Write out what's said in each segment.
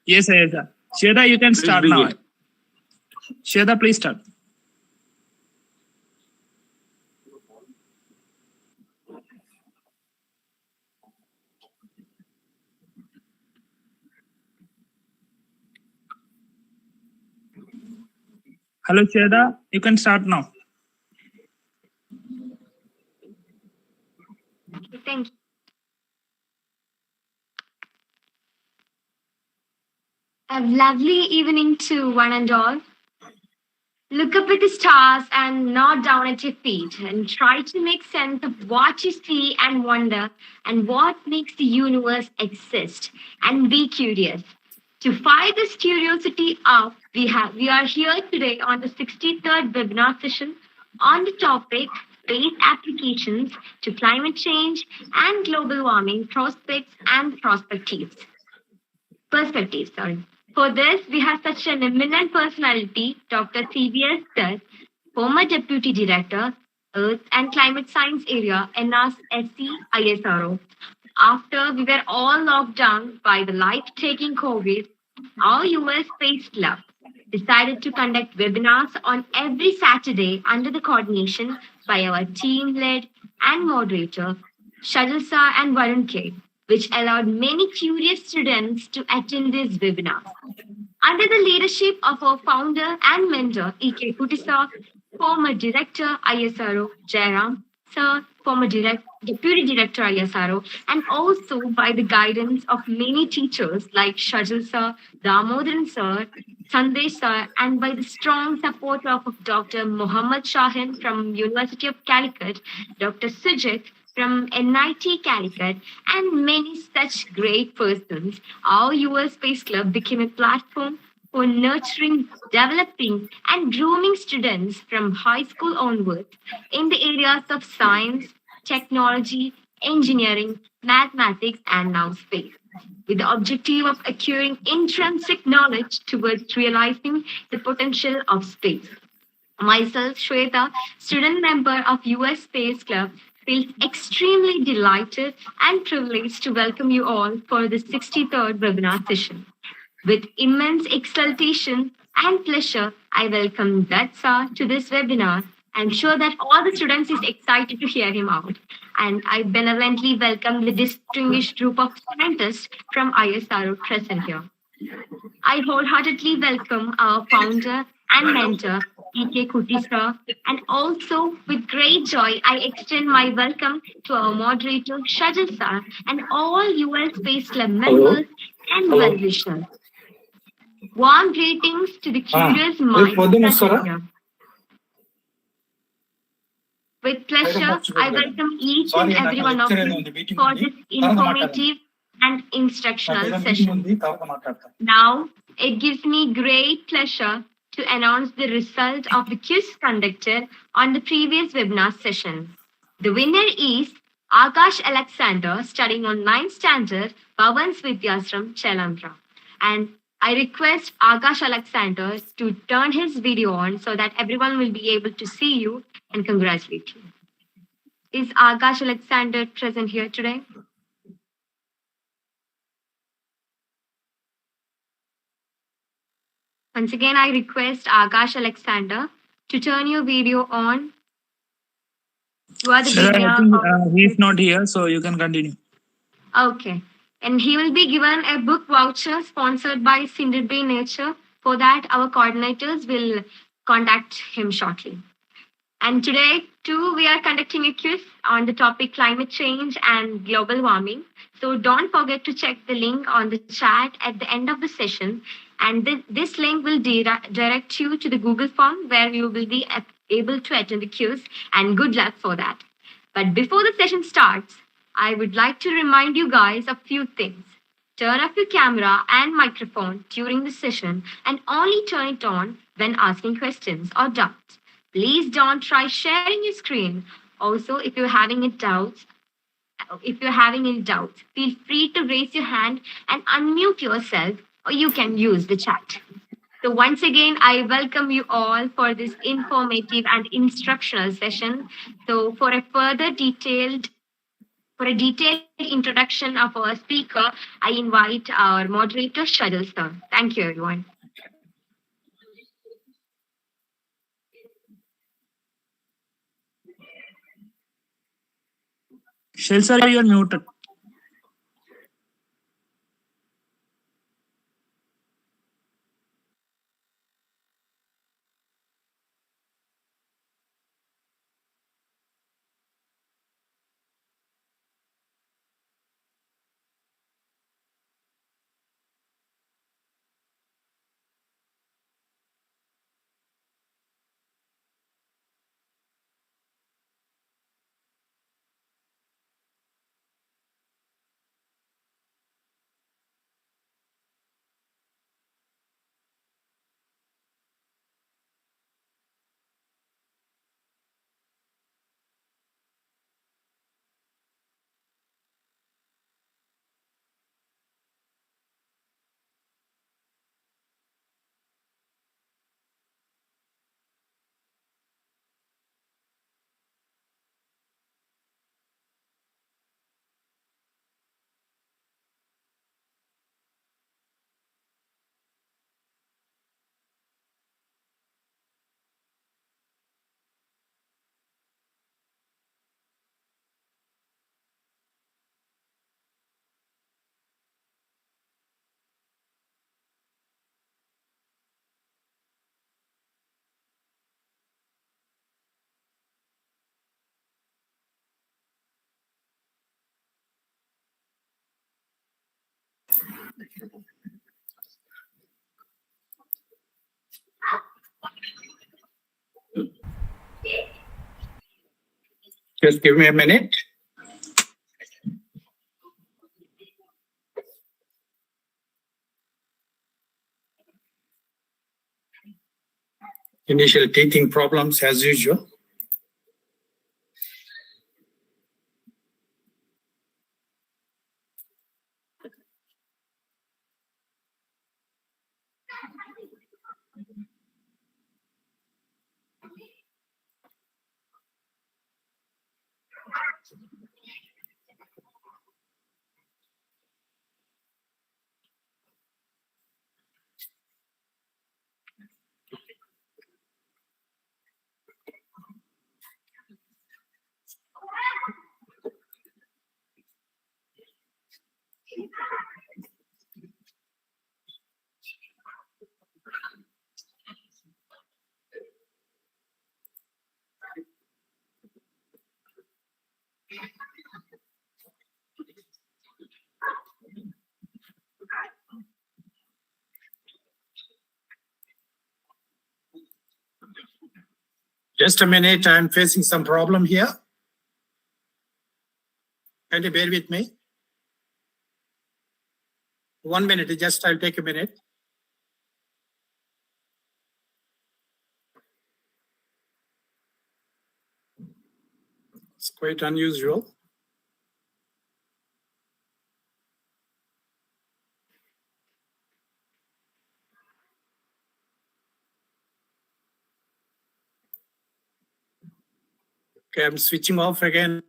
Yes, yes. Shweta, you can Please start now. begin. Shweta, please start. Hello, Shweta, you can start now. Thank you. A lovely evening to one and all. Look up at the stars and not down at your feet and try to make sense of what you see and wonder and what makes the universe exist and be curious. To fire this curiosity up, we are here today on the 63rd webinar session on the topic space applications to climate change and global warming prospects and perspectives. Sorry. For this, we have such an eminent personality, Dr. C.V.S. Dutt, former Deputy Director, Earth and Climate Science Area, NASSC ISRO. After we were all locked down by the life-taking COVID, our US Space Club decided to conduct webinars on every Saturday under the coordination by our team led and moderator, Shadilsa and Varun K, which allowed many curious students to attend these webinars. Under the leadership of our founder and mentor, E.K. Kutisa, former director, ISRO, Jairam, sir, former deputy director, ISRO, and also by the guidance of many teachers like Shajal sir, Damodaran sir, Sandesh sir, and by the strong support of Dr. Muhammad Shahin from University of Calicut, Dr. Sujit from NIT Calicut, and many such great persons, our US Space Club became a platform for nurturing, developing, and grooming students from high school onwards in the areas of science, technology, engineering, mathematics, and now space, with the objective of acquiring intrinsic knowledge towards realizing the potential of space. Myself, Shweta, student member of US Space Club, feels extremely delighted and privileged to welcome you all for the 63rd webinar session. With immense exultation and pleasure, I welcome Dutt sir to this webinar. I'm sure that all the students is excited to hear him out. And I benevolently welcome the distinguished group of scientists from ISRO present here. I wholeheartedly welcome our founder and mentor, E.K. Kuti sir, and also with great joy, I extend my welcome to our moderator, Shajal sir, and all US Space Club members and well-wishers. Warm greetings to the curious minds present here. With pleasure, I welcome each and every one of you for this informative and instructional session. Now, it gives me great pleasure to announce the result of the quiz conducted on the previous webinar session. The winner is Akash Alexander, studying on 9th standard, Bhavans Vidyasram, Chelambra. And I request Akash Alexander to turn his video on so that everyone will be able to see you and congratulate you. Is Akash Alexander present here today? Once again, I request Akash Alexander to turn your video on. You are the Shweta, he's not here, so you can continue. Okay. And he will be given a book voucher sponsored by Cinder Bay Nature. For that, our coordinators will contact him shortly. And today, too, we are conducting a quiz on the topic climate change and global warming. So don't forget to check the link on the chat at the end of the session. And this link will direct you to the Google form where you will be able to attend the quiz. And good luck for that. But before the session starts, I would like to remind you guys a few things. Turn off your camera and microphone during the session and only turn it on when asking questions or doubts. Please don't try sharing your screen. Also, if you're having any doubts, feel free to raise your hand and unmute yourself, or you can use the chat. So once again, I welcome you all for this informative and instructional session. So for a further detailed For a detailed introduction of our speaker, I invite our moderator, Shadil sir. Thank you, everyone. Shell sir, you are muted. Just give me a minute. Initial teething problems as usual. Just a minute, I'm facing some problem here. Can you bear with me? 1 minute, just I'll take a minute. It's quite unusual. Okay, I'm switching off again.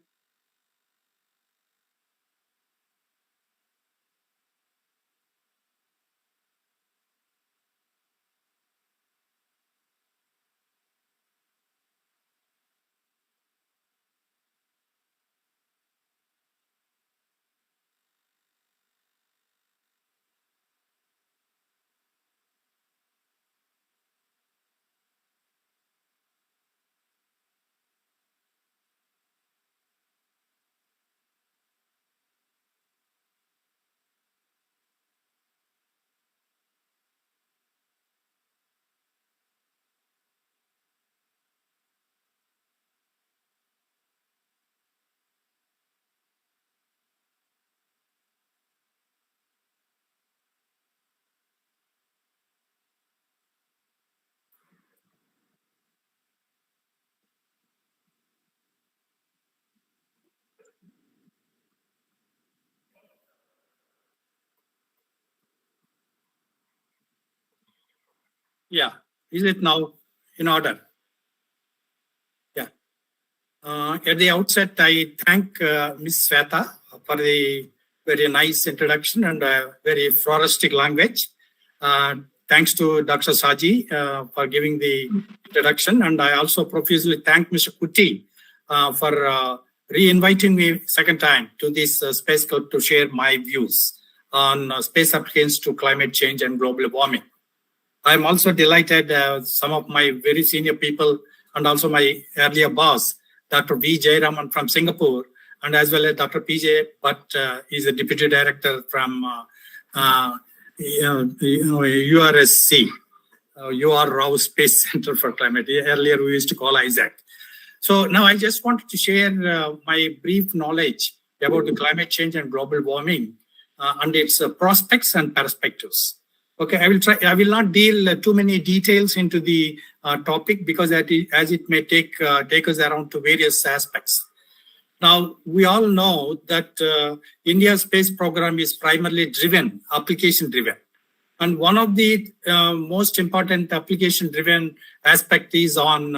Yeah, is it now in order? Yeah. At the outset, I thank Ms. Sweta for the very nice introduction and very floristic language. Thanks to Dr. Saji for giving the introduction. And I also profusely thank Mr. Kuti for re-inviting me second time to this space club to share my views on space applications to climate change and global warming. I'm also delighted some of my very senior people and also my earlier boss, Dr. V. Jayaraman from Singapore, and as well as Dr. PJ, but he's a deputy director from URSC, UR Rao Space Center for Climate. Earlier we used to call ISAC. So now I just wanted to share my brief knowledge about the climate change and global warming and its prospects and perspectives. Okay, I will not deal too many details into the topic because as it may take us around to various aspects. Now, we all know that India's space program is primarily application driven. And one of the most important application driven aspect is on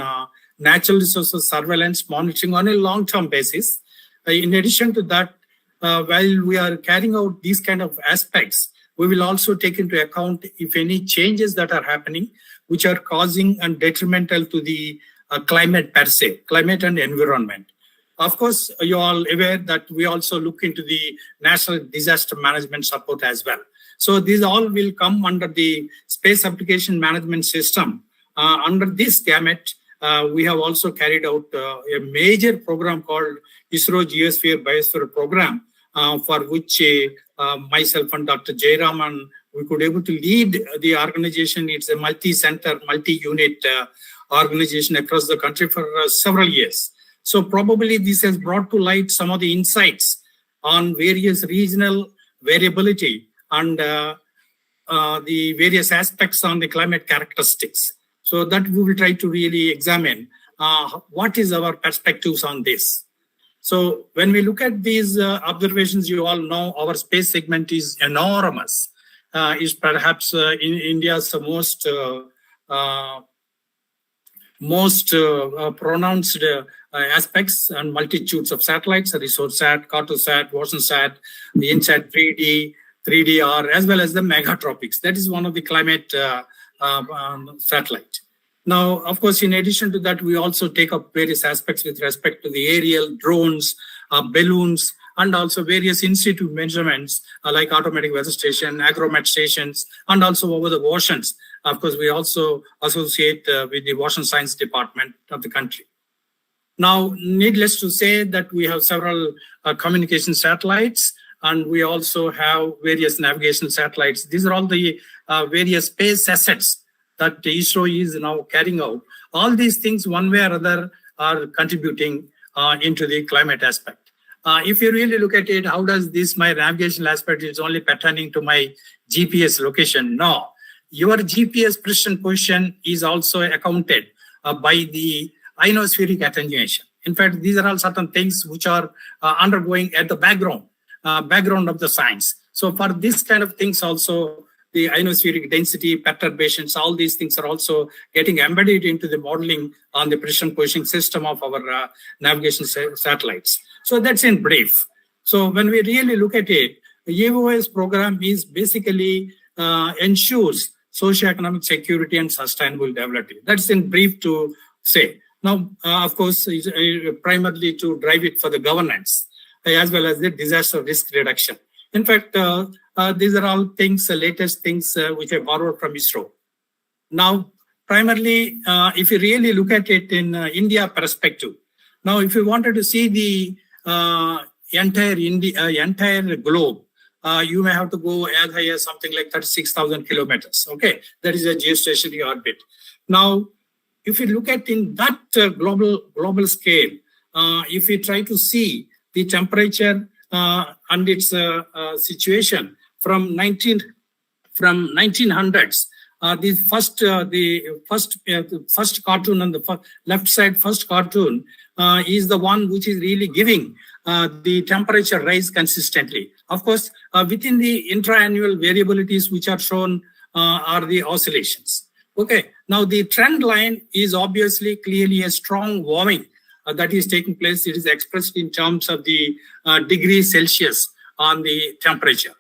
natural resources surveillance monitoring on a long-term basis. In addition to that, while we are carrying out these kind of aspects, we will also take into account if any changes that are happening, which are causing and detrimental to the climate per se, climate and environment. Of course, you're all aware that we also look into the national disaster management support as well. So these all will come under the space application management system. Under this gamut, we have also carried out a major program called ISRO Geosphere Biosphere Program, for which myself and Dr. Jayaraman, we could able to lead the organization. It's a multi-center, multi-unit organization across the country for several years. So probably this has brought to light some of the insights on various regional variability and the various aspects on the climate characteristics. So that we will try to really examine what is our perspectives on this. So when we look at these observations, you all know our space segment is enormous. Is perhaps in India's most pronounced aspects and multitudes of satellites, ResourceSat, Cartosat, OceanSat, the InSat 3D, 3DR, as well as the megatropics. That is one of the climate satellite. Now, of course, in addition to that, we also take up various aspects with respect to the aerial, drones, balloons, and also various in situ measurements like automatic weather station, agromet stations, and also over the oceans. Of course, we also associate with the Ocean Science Department of the country. Now, needless to say that we have several communication satellites, and we also have various navigation satellites. These are all the various space assets that ISRO is now carrying out. All these things, one way or other, are contributing into the climate aspect. If you really look at it, how does this, my navigation aspect is only pertaining to my GPS location? No. Your GPS precision position is also accounted by the ionospheric attenuation. In fact, these are all certain things which are undergoing at the background of the science. So for this kind of things also, the ionospheric density, perturbations, all these things are also getting embedded into the modeling on the precision positioning system of our navigation satellites. So that's in brief. So when we really look at it, the EOS program is basically ensures socioeconomic security and sustainable development. That's in brief to say. Now, of course, primarily to drive it for the governance as well as the disaster risk reduction. In fact, these are all things, latest things which I borrowed from ISRO. Now, primarily, if you really look at it in India perspective, now if you wanted to see the entire globe, you may have to go as high as something like 36,000 kilometers. Okay, that is a geostationary orbit. Now, if you look at in that global scale, if you try to see the temperature and its situation from 1900s, the first cartoon on the left side, first cartoon is the one which is really giving the temperature rise consistently. Of course, within the intra-annual variabilities which are shown are the oscillations. Okay, now the trend line is obviously clearly a strong warming that is taking place, it is expressed in terms of the degrees Celsius on the temperature.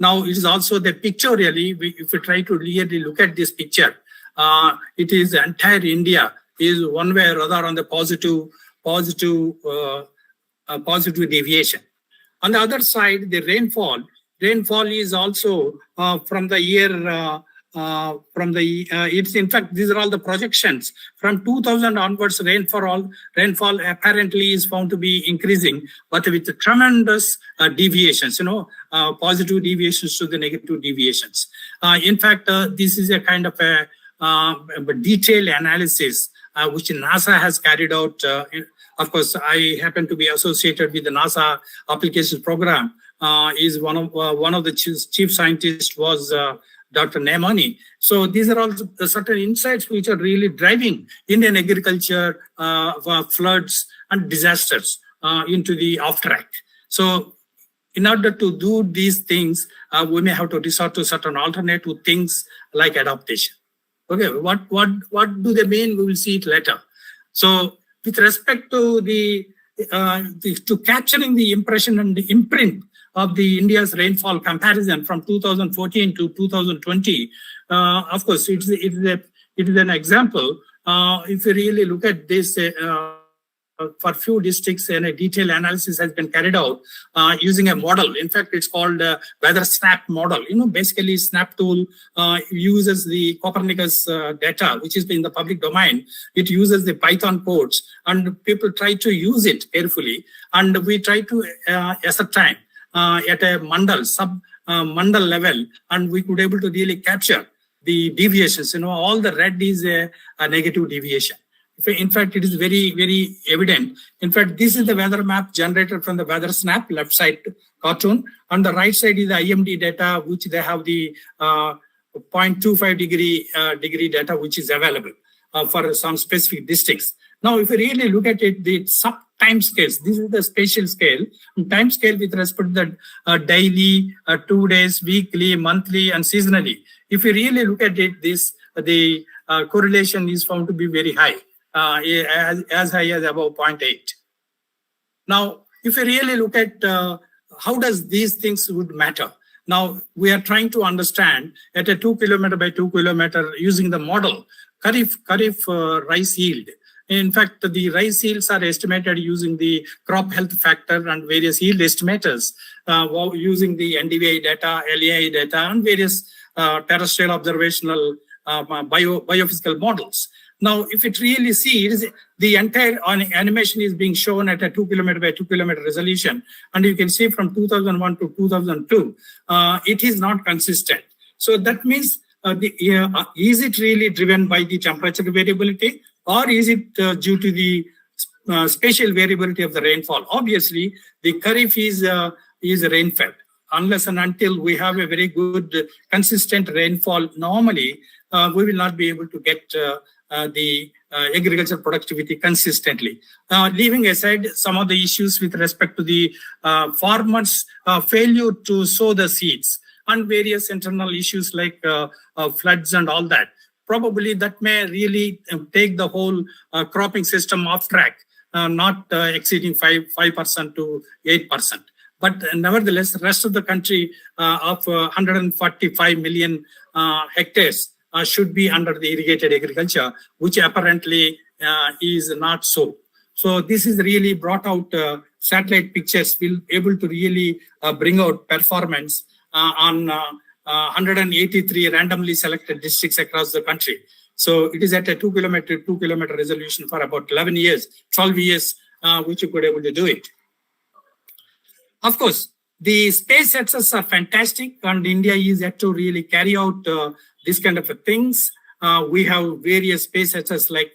Now, it is also the pictorially, if we try to really look at this picture, it is entire India is one way or other on the positive deviation. On the other side, the rainfall is also from the year, it's in fact, these are all the projections. From 2000 onwards, rainfall apparently is found to be increasing, but with tremendous deviations, positive deviations to the negative deviations. In fact, this is a kind of a detailed analysis which NASA has carried out. Of course, I happen to be associated with the NASA applications program. Is one of the chief scientists was Dr. Nemani. So these are all certain insights which are really driving Indian agriculture, floods and disasters into the off track. So in order to do these things, we may have to resort to certain alternative things like adaptation. Okay, what do they mean? We will see it later. So with respect to to capturing the impression and the imprint of the India's rainfall comparison from 2014 to 2020, of course, it is an example. If you really look at this, for few districts, and a detailed analysis has been carried out using a model. In fact, it's called weather snap model. Basically, snap tool uses the Copernicus data, which is in the public domain. It uses the Python codes, and people try to use it carefully. And we try to ascertain at a mandal, sub-mandal level, and we could able to really capture the deviations. All the red is a negative deviation. In fact, it is very, very evident. In fact, this is the weather map generated from the weather snap, left side cartoon. On the right side is the IMD data, which they have the 0.25 degree data, which is available for some specific districts. Now, if you really look at it, the sub-time scales, this is the spatial scale. Time scale with respect to the daily, 2 days, weekly, monthly, and seasonally. If you really look at it, the correlation is found to be very high. As high as above 0.8. Now, if you really look at how does these things would matter, now we are trying to understand at a 2 kilometer by 2 kilometer using the model, Kharif rice yield. In fact, the rice yields are estimated using the crop health factor and various yield estimators using the NDVI data, LAI data, and various terrestrial observational biophysical models. Now, if it really sees, the entire animation is being shown at a 2 kilometer by 2 kilometer resolution. And you can see from 2001 to 2002, it is not consistent. So that means, is it really driven by the temperature variability, or is it due to the spatial variability of the rainfall? Obviously, the Kharif is rain-fed. Unless and until we have a very good, consistent rainfall, normally, we will not be able to get the agricultural productivity consistently. Leaving aside some of the issues with respect to the farmers' failure to sow the seeds and various internal issues like floods and all that, probably that may really take the whole cropping system off track, not exceeding 5% to 8%. But nevertheless, the rest of the country of 145 million hectares should be under the irrigated agriculture, which apparently is not so. So this is really brought out satellite pictures will able to really bring out performance on 183 randomly selected districts across the country. So it is at a 2 kilometer resolution for about 11 years, 12 years, which you could able to do it. Of course, the space access are fantastic, and India is yet to really carry out this kind of things. We have various space access like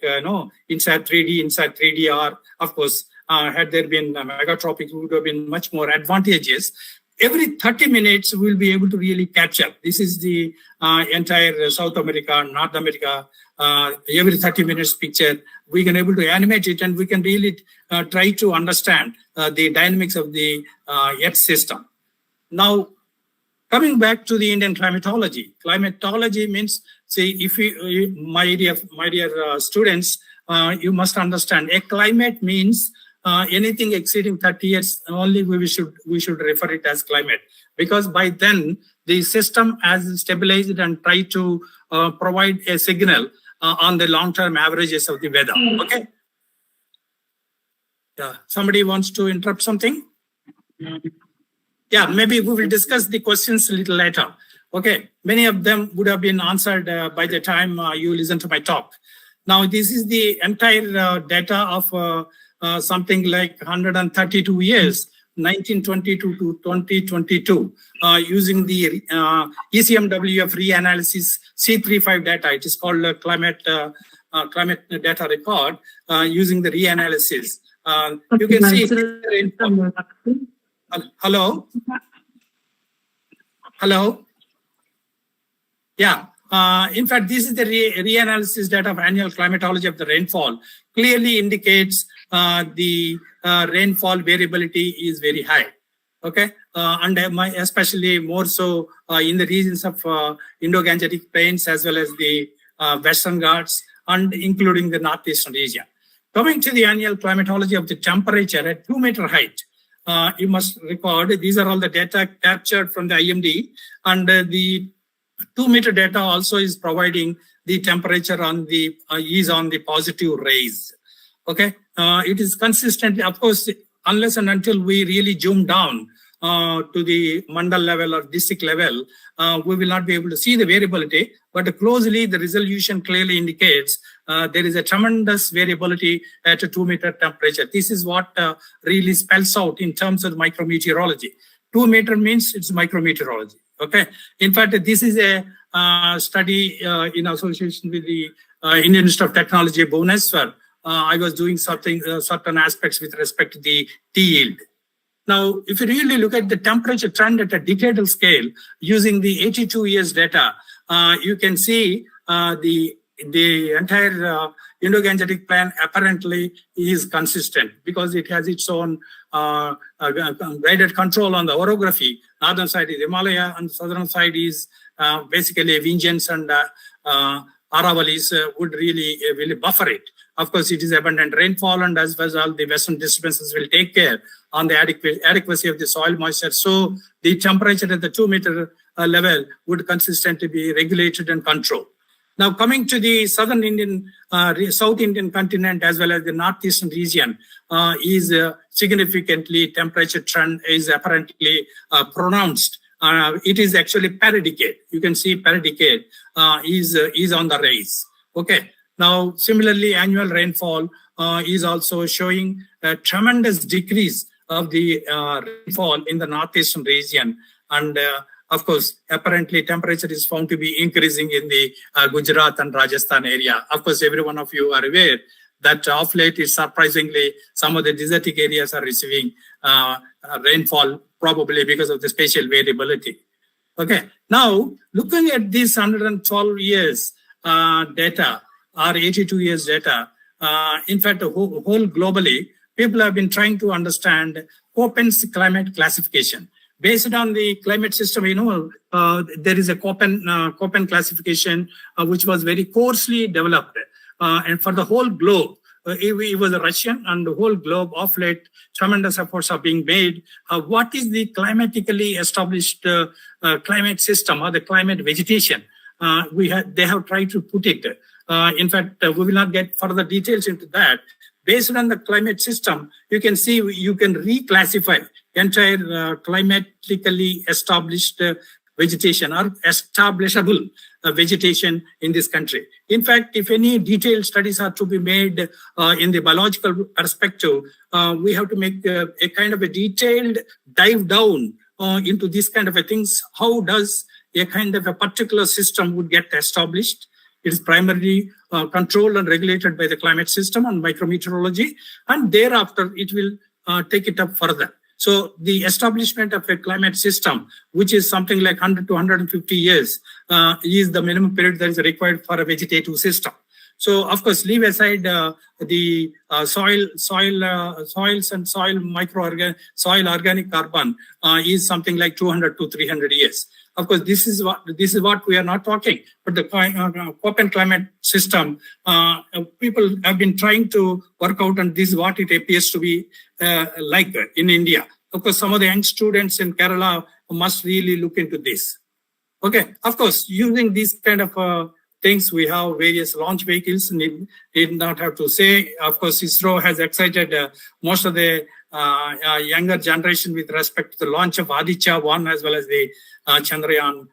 inside 3D, inside 3DR. Of course, had there been megatropics, it would have been much more advantageous. Every 30 minutes, we'll be able to really catch up. This is the entire South America, North America. Every 30 minutes picture, we can able to animate it, and we can really try to understand the dynamics of the Earth system. Now, coming back to the Indian climatology. Climatology means, say, if my dear students, you must understand a climate means anything exceeding 30 years only we should refer it as climate, because by then the system has stabilized and tried to provide a signal on the long-term averages of the weather. Okay. Yeah. Somebody wants to interrupt something? Yeah, maybe we will discuss the questions a little later. Okay. Many of them would have been answered by the time you listen to my talk. Now, this is the entire data of something like 132 years, 1922 to 2022, using the ECMWF reanalysis C35 data. It is called climate data record using the reanalysis. You can see. Hello? Hello? Yeah. In fact, this is the reanalysis data of annual climatology of the rainfall. Clearly indicates the rainfall variability is very high. Okay, and especially more so in the regions of Indo-Gangetic plains as well as the Western Ghats and including the northeastern region. Coming to the annual climatology of the temperature at 2-meter height, you must record these are all the data captured from the IMD, and the 2-meter data also is providing the temperature on the positive rays. Okay, it is consistently, of course, unless and until we really zoom down to the mandal level or district level, we will not be able to see the variability. But closely, the resolution clearly indicates there is a tremendous variability at a 2-meter temperature. This is what really spells out in terms of micrometeorology. 2-meter means it's micrometeorology. Okay. In fact, this is a study in association with the Indian Institute of Technology, Bhubaneswar. I was doing certain aspects with respect to the tea yield. Now, if you really look at the temperature trend at a decadal scale using the 82 years data, you can see the entire Indo-Gangetic plain apparently is consistent because it has its own guided control on the orography. Northern side is Himalaya and southern side is basically Vindhyans and Aravalis would really buffer it. Of course, it is abundant rainfall, and as well as all the western disturbances will take care on the adequacy of the soil moisture. So the temperature at the 2-meter level would consistently be regulated and controlled. Now, coming to the southern Indian, South Indian continent as well as the northeastern region, is significantly temperature trend is apparently pronounced. It is actually peridecade. You can see peridecade is on the rise. Okay. Now, similarly, annual rainfall is also showing a tremendous decrease of the rainfall in the northeastern region. And of course, apparently temperature is found to be increasing in the Gujarat and Rajasthan area. Of course, every one of you are aware that of late is surprisingly some of the desertic areas are receiving rainfall probably because of the spatial variability. Okay. Now, looking at this 112 years data, or 82 years data, in fact, whole globally, people have been trying to understand Köppen's climate classification. Based on the climate system, there is a Köppen classification, which was very coarsely developed. And for the whole globe, it was a Russian and the whole globe of late, tremendous efforts are being made. What is the climatically established climate system or the climate vegetation? They have tried to put it. In fact, we will not get further details into that. Based on the climate system, you can see you can reclassify entire climatically established vegetation or establishable vegetation in this country. In fact, if any detailed studies are to be made in the biological perspective, we have to make a kind of a detailed dive down into these kind of things. How does a kind of a particular system would get established? It is primarily controlled and regulated by the climate system and micrometeorology, and thereafter it will take it up further. So the establishment of a climate system, which is something like 100 to 150 years, is the minimum period that is required for a vegetative system. So of course, leave aside the soils and soil organic carbon is something like 200 to 300 years. Of course, this is what we are not talking. But the Köppen climate system, people have been trying to work out, and this is what it appears to be like in India. Of course, some of the young students in Kerala must really look into this. Okay, of course, using these kind of things, we have various launch vehicles. Need not have to say. Of course, ISRO has excited most of the younger generation with respect to the launch of Aditya 1 as well as the Chandrayaan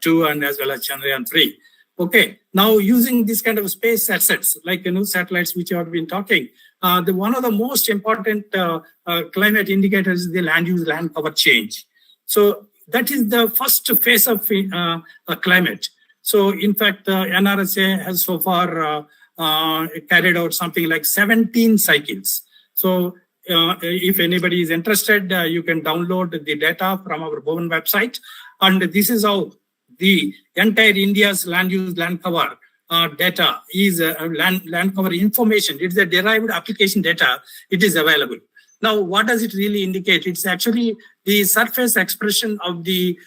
2 and as well as Chandrayaan 3. Okay, now using this kind of space assets like satellites which have been talking, one of the most important climate indicators is the land use land cover change. So that is the first phase of climate. So in fact, NRSA has so far carried out something like 17 cycles. So if anybody is interested, you can download the data from our Bowen website. And this is how the entire India's land use land cover data is land cover information. It's a derived application data. It is available. Now, what does it really indicate? It's actually the surface expression of the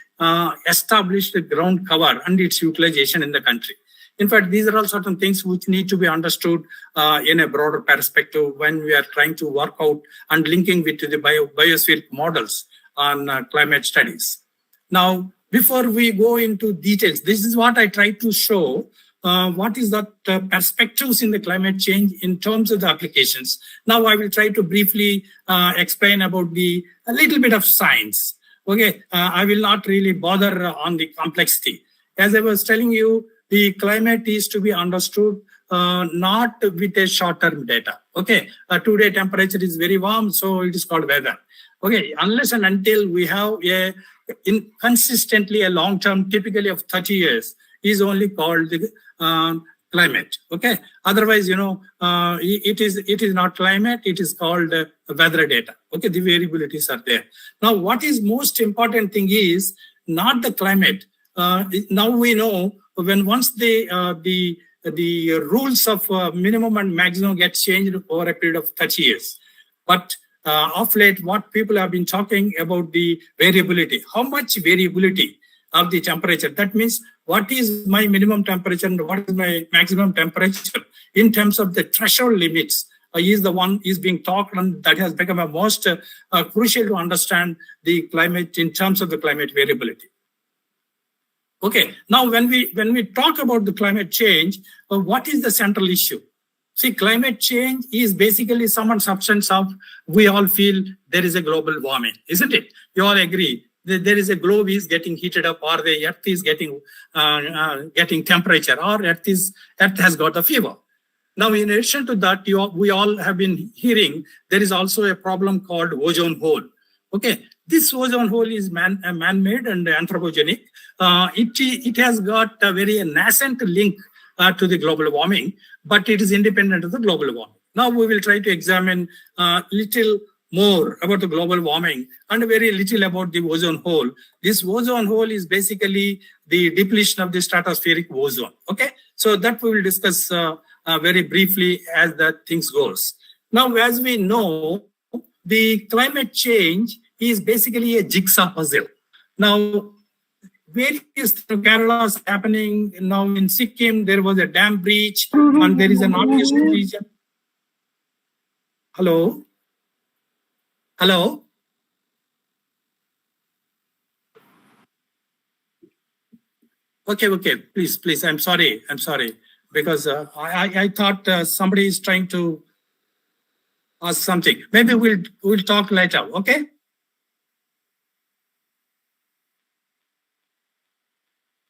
established ground cover and its utilization in the country. In fact, these are all certain things which need to be understood in a broader perspective when we are trying to work out and linking with the biospheric models on climate studies. Now, before we go into details, this is what I try to show. What is the perspectives in the climate change in terms of the applications. Now I will try to briefly explain about a little bit of science. Okay, I will not really bother on the complexity. As I was telling you, the climate is to be understood not with a short-term data. Okay, today temperature is very warm, so it is called weather. Okay, unless and until we have consistently a long-term, typically of 30 years, is only called the climate. Okay, otherwise, it is not climate. It is called weather data. Okay, the variabilities are there. Now, what is most important thing is not the climate. Now we know once the rules of minimum and maximum get changed over a period of 30 years, but of late, what people have been talking about the variability. How much variability of the temperature? That means what is my minimum temperature and what is my maximum temperature in terms of the threshold limits is being talked, and that has become a most crucial to understand the climate in terms of the climate variability. Okay, now when we talk about the climate change, what is the central issue? See, climate change is basically some substance of we all feel there is a global warming, isn't it? You all agree that there is a globe is getting heated up, or the earth is getting temperature, or earth has got a fever. Now, in addition to that, we all have been hearing there is also a problem called ozone hole. Okay, this ozone hole is man-made and anthropogenic. It has got a very nascent link to the global warming, but it is independent of the global warming. Now we will try to examine little more about the global warming and very little about the ozone hole. This ozone hole is basically the depletion of the stratospheric ozone. Okay, so that we will discuss very briefly as the things goes. Now, as we know, the climate change is basically a jigsaw puzzle. Now, various Kerala happening. Now in Sikkim, there was a dam breach, and there is a northeast region. Hello? Okay. Please. I'm sorry. Because I thought somebody is trying to ask something. Maybe we'll talk later. Okay.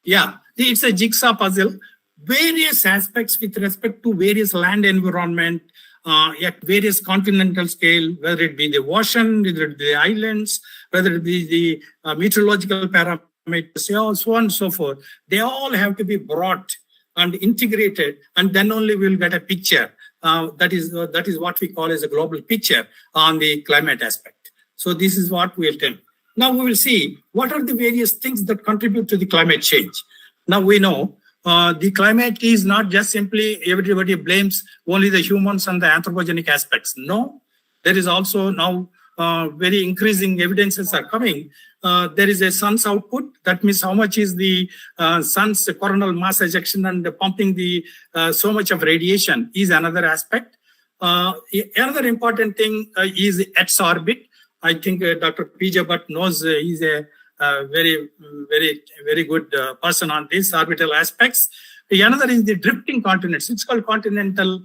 Yeah, it's a jigsaw puzzle. Various aspects with respect to various land environment at various continental scale, whether it be the ocean, whether it be the islands, whether it be the meteorological parameters, so on and so forth. They all have to be brought and integrated, and then only we'll get a picture. That is what we call as a global picture on the climate aspect. So this is what we'll tell. Now we will see what are the various things that contribute to the climate change. Now we know the climate is not just simply everybody blames only the humans and the anthropogenic aspects. No, there is also now very increasing evidences are coming. There is a sun's output. That means how much is the sun's coronal mass ejection and pumping the so much of radiation is another aspect. Another important thing is Earth's orbit. I think Dr. P.J. Dutt knows he's a very good person on these orbital aspects. Another is the drifting continents. It's called continental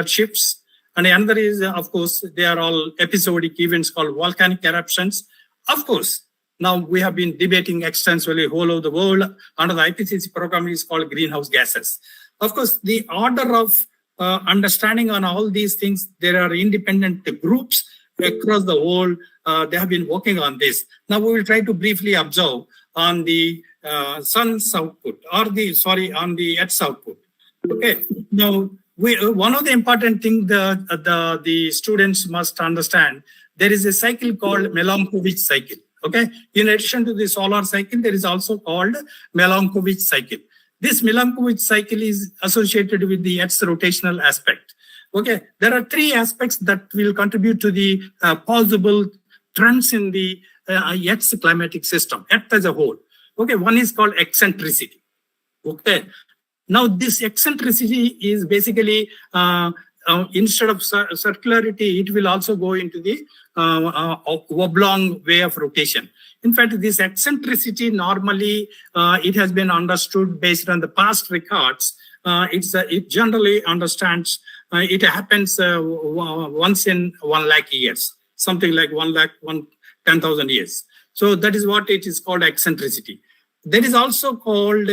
shifts. And another is, of course, they are all episodic events called volcanic eruptions. Of course, now we have been debating extensively all over the world under the IPCC program is called greenhouse gases. Of course, the order of understanding on all these things, there are independent groups across the world. They have been working on this. Now we will try to briefly observe on the sun's output on the Earth's output. Okay. Now, one of the important things the students must understand, there is a cycle called Milankovitch cycle. Okay. In addition to the solar cycle, there is also called Milankovitch cycle. This Milankovitch cycle is associated with the Earth's rotational aspect. Okay, there are three aspects that will contribute to the possible trends in the Earth's climatic system, Earth as a whole. Okay, one is called eccentricity. Okay, now this eccentricity is basically instead of circularity, it will also go into the oblong way of rotation. In fact, this eccentricity normally it has been understood based on the past records. It generally understands it happens once in 1 lakh years, something like 10,000 years. So that is what it is called eccentricity. There is also called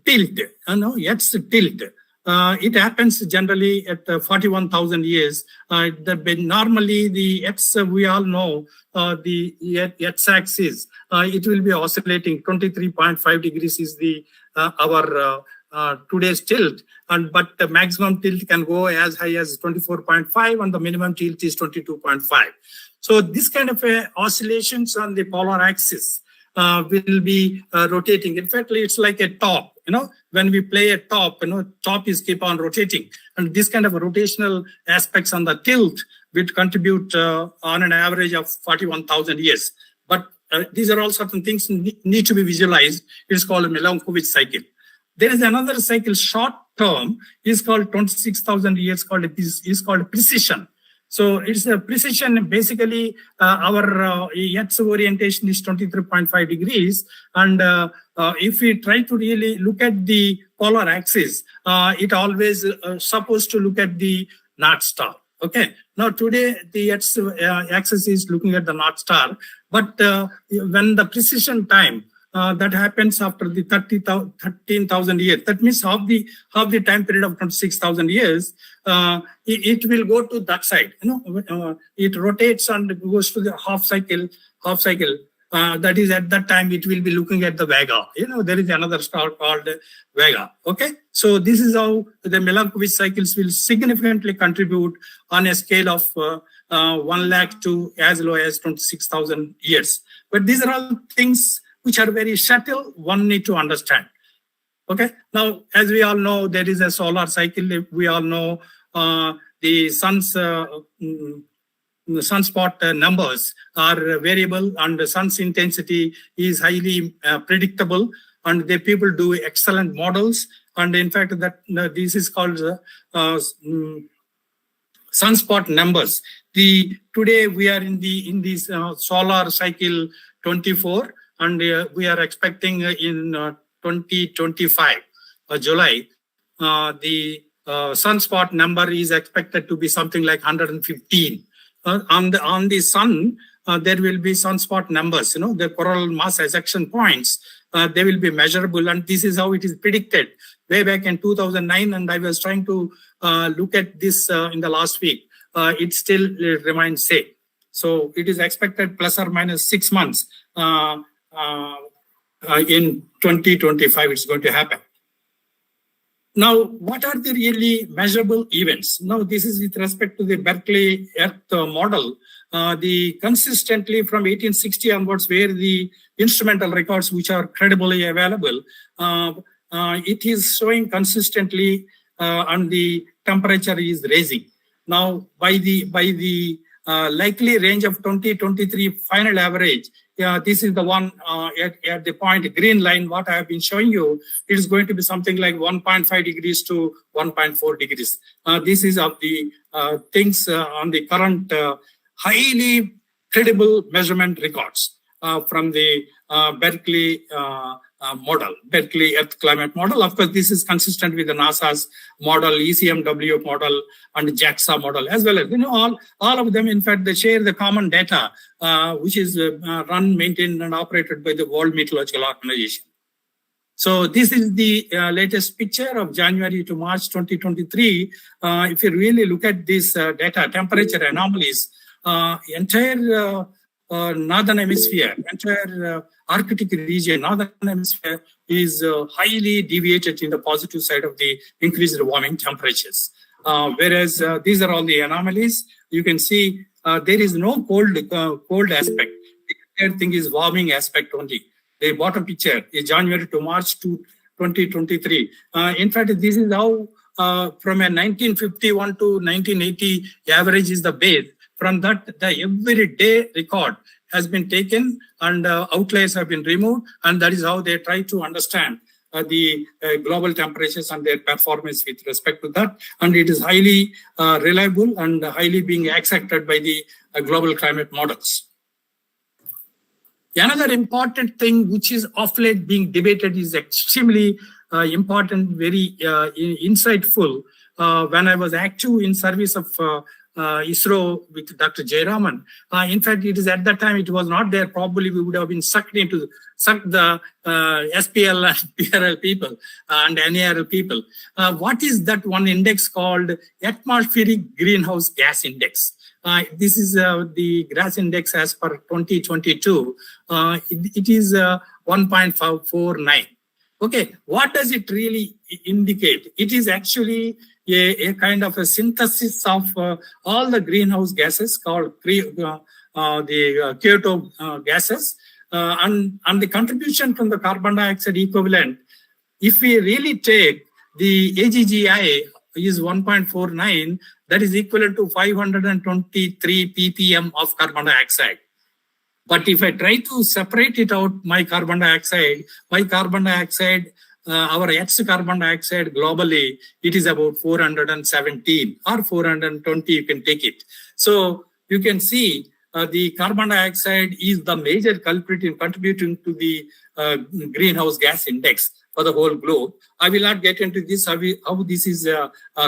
tilt. It's tilt. It happens generally at 41,000 years. Normally, the X, we all know, the X-axis, it will be oscillating 23.5 degrees is the our today's tilt, but the maximum tilt can go as high as 24.5 and the minimum tilt is 22.5. So this kind of oscillations on the polar axis will be rotating. In fact, it's like a top. When we play a top, top is keep on rotating, and this kind of rotational aspects on the tilt will contribute on an average of 41,000 years. But these are all certain things need to be visualized. It's called a Milankovitch cycle. There is another cycle, short term, is called 26,000 years, is called precision. So it's a precision. Basically, our Earth's orientation is 23.5 degrees. And if we try to really look at the polar axis, it always supposed to look at the North Star. Okay. Now today the Earth's axis is looking at the North Star, but when the precision time that happens after the 13,000 years, that means half the time period of 26,000 years, it will go to that side. It rotates and goes to the half cycle. That is at that time it will be looking at the Vega. There is another star called Vega. Okay, so this is how the Milankovitch cycles will significantly contribute on a scale of 1 lakh to as low as 26,000 years. But these are all things which are very subtle. One need to understand. Okay, now as we all know, there is a solar cycle. We all know the sun's sunspot numbers are variable, and the sun's intensity is highly predictable, and the people do excellent models. And in fact, that this is called sunspot numbers. Today we are in this solar cycle 24, and we are expecting in 2025 July the sunspot number is expected to be something like 115. On the sun, there will be sunspot numbers, the coronal mass ejection points, they will be measurable, and this is how it is predicted way back in 2009. And I was trying to look at this in the last week. It still remains same. So it is expected plus or minus 6 months in 2025 it's going to happen. Now, what are the really measurable events? Now, this is with respect to the Berkeley Earth model. The consistently from 1860 onwards, where the instrumental records which are credibly available, it is showing consistently and the temperature is raising. Now, by the likely range of 2023 final average, this is the one at the point green line, what I have been showing you, it is going to be something like 1.5 degrees to 1.4 degrees. This is of the things on the current highly credible measurement records from the Berkeley model, Berkeley Earth Climate Model. Of course, this is consistent with the NASA's model, ECMW model, and JAXA model, as well as, all of them, in fact, they share the common data, which is run, maintained, and operated by the World Meteorological Organization. So this is the latest picture of January to March 2023. If you really look at this data, temperature anomalies, entire northern hemisphere, entire Arctic region, northern hemisphere is highly deviated in the positive side of the increased warming temperatures. Whereas these are all the anomalies. You can see there is no cold aspect. The entire thing is warming aspect only. The bottom picture is January to March 2023. In fact, this is how from a 1951 to 1980 average is the base. From that, the everyday record has been taken and outliers have been removed, and that is how they try to understand the global temperatures and their performance with respect to that. And it is highly reliable and highly being accepted by the global climate models. Another important thing which is of late being debated is extremely important, very insightful. When I was active in service of ISRO with Dr. Jayaraman. In fact, it is at that time, it was not there. Probably we would have been sucked the SPL and PRL people and NARL people. What is that one index called Atmospheric Greenhouse Gas Index? This is the gas index as per 2022. It is 1.49. Okay, what does it really indicate? It is actually a kind of a synthesis of all the greenhouse gases called the Kyoto gases and the contribution from the carbon dioxide equivalent. If we really take the AGGI is 1.49, that is equivalent to 523 ppm of carbon dioxide. But if I try to separate it out, my carbon dioxide, our Earth's carbon dioxide globally, it is about 417 or 420, you can take it. So you can see the carbon dioxide is the major culprit in contributing to the greenhouse gas index for the whole globe. I will not get into this, how this is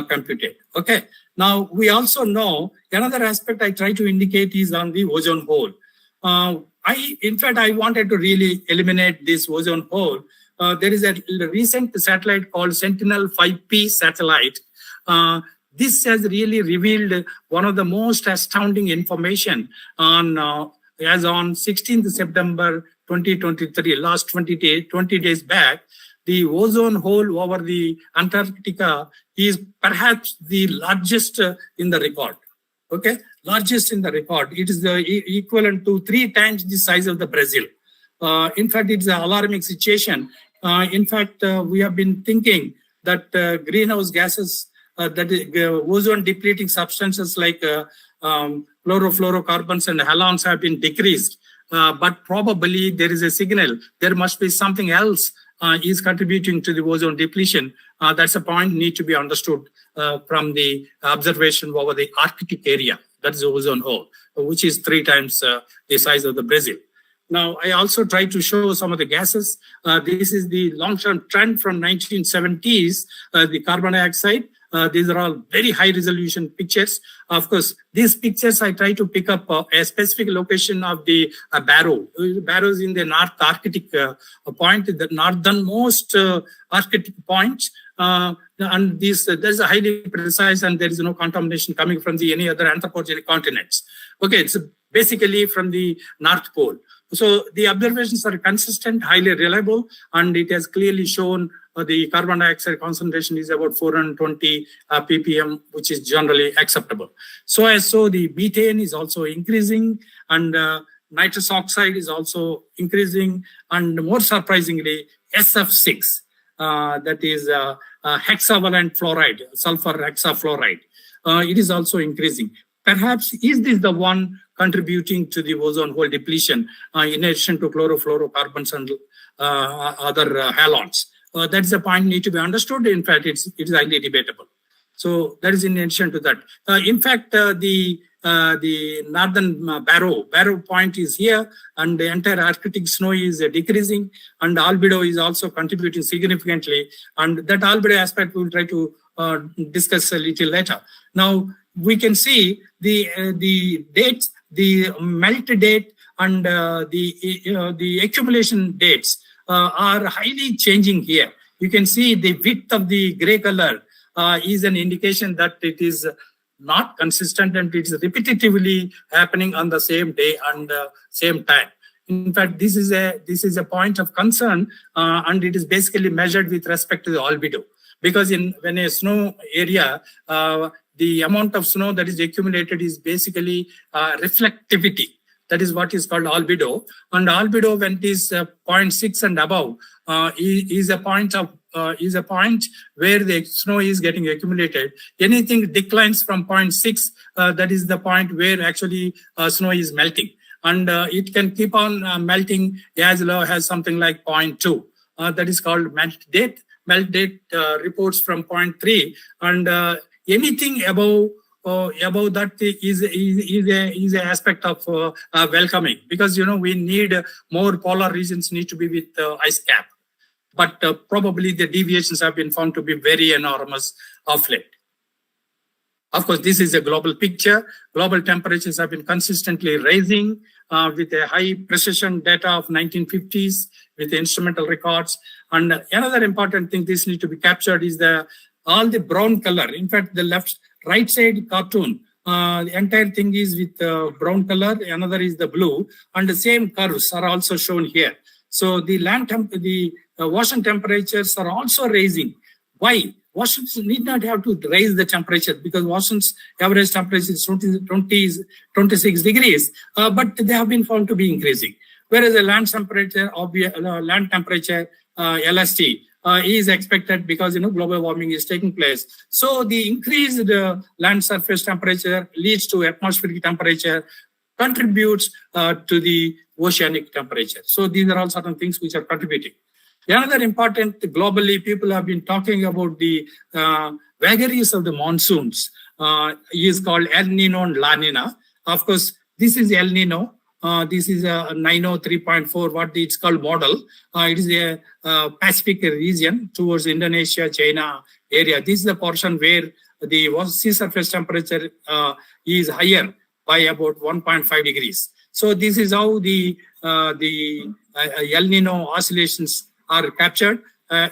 computed. Okay. Now, we also know another aspect I try to indicate is on the ozone hole. In fact, I wanted to really eliminate this ozone hole. There is a recent satellite called Sentinel-5P satellite. This has really revealed one of the most astounding information on as on 16th September 2023, last 20 days back. The ozone hole over the Antarctica is perhaps the largest in the record. Okay, largest in the record. It is the equivalent to 3 times the size of the Brazil. In fact, it's an alarming situation. In fact, we have been thinking that greenhouse gases, ozone depleting substances like chlorofluorocarbons and halogens have been decreased. But probably there is a signal. There must be something else is contributing to the ozone depletion. That's a point need to be understood from the observation over the Arctic area. That's the ozone hole, which is 3 times the size of the Brazil. Now, I also try to show some of the gases. This is the long-term trend from 1970s, the carbon dioxide. These are all very high-resolution pictures. Of course, these pictures, I try to pick up a specific location of the Barrow. Barrow is in the North Arctic point, the northernmost Arctic point. And there's a highly precise and there is no contamination coming from any other anthropogenic continents. Okay, it's basically from the North Pole. So the observations are consistent, highly reliable, and it has clearly shown the carbon dioxide concentration is about 420 ppm, which is generally acceptable. So the methane is also increasing, and nitrous oxide is also increasing, and more surprisingly, SF6, that is hexavalent fluoride, sulfur hexafluoride. It is also increasing. Perhaps is this the one contributing to the ozone hole depletion in addition to chlorofluorocarbons and other halogens? That's a point need to be understood. In fact, it is highly debatable. So that is in addition to that. In fact, the northern Barrow point is here, and the entire Arctic snow is decreasing, and albedo is also contributing significantly. And that albedo aspect we will try to discuss a little later. Now we can see the dates, the melt date, and the accumulation dates are highly changing here. You can see the width of the gray color is an indication that it is not consistent and it is repetitively happening on the same day and same time. In fact, this is a point of concern, and it is basically measured with respect to the albedo, because when a snow area, the amount of snow that is accumulated is basically reflectivity. That is what is called albedo. And albedo, when it is 0.6 and above, is a point where the snow is getting accumulated. Anything declines from 0.6, that is the point where actually snow is melting. And it can keep on melting as low as something like 0.2. That is called melt date. Melt date reports from 0.3, and anything above that is an aspect of welcoming, because we need more polar regions need to be with ice cap, but probably the deviations have been found to be very enormous of late. Of course, this is a global picture. Global temperatures have been consistently rising with a high precision data of 1950s with instrumental records. And another important thing this needs to be captured is all the brown color. In fact, the right side cartoon, the entire thing is with brown color. Another is the blue, and the same curves are also shown here. So the ocean temperatures are also rising. Why? Oceans need not have to raise the temperature, because ocean's average temperature is 26 degrees, but they have been found to be increasing. Whereas the land temperature, LST, is expected because global warming is taking place. So the increased land surface temperature leads to atmospheric temperature, contributes to the oceanic temperature. So these are all certain things which are contributing. Another important, globally, people have been talking about the vagaries of the monsoons. Is called El Nino and La Nina. Of course, this is El Nino. This is a NINO 3.4, what it's called model. It is a Pacific region towards Indonesia, China area. This is the portion where the sea surface temperature is higher by about 1.5 degrees. So this is how the El Nino oscillations are captured.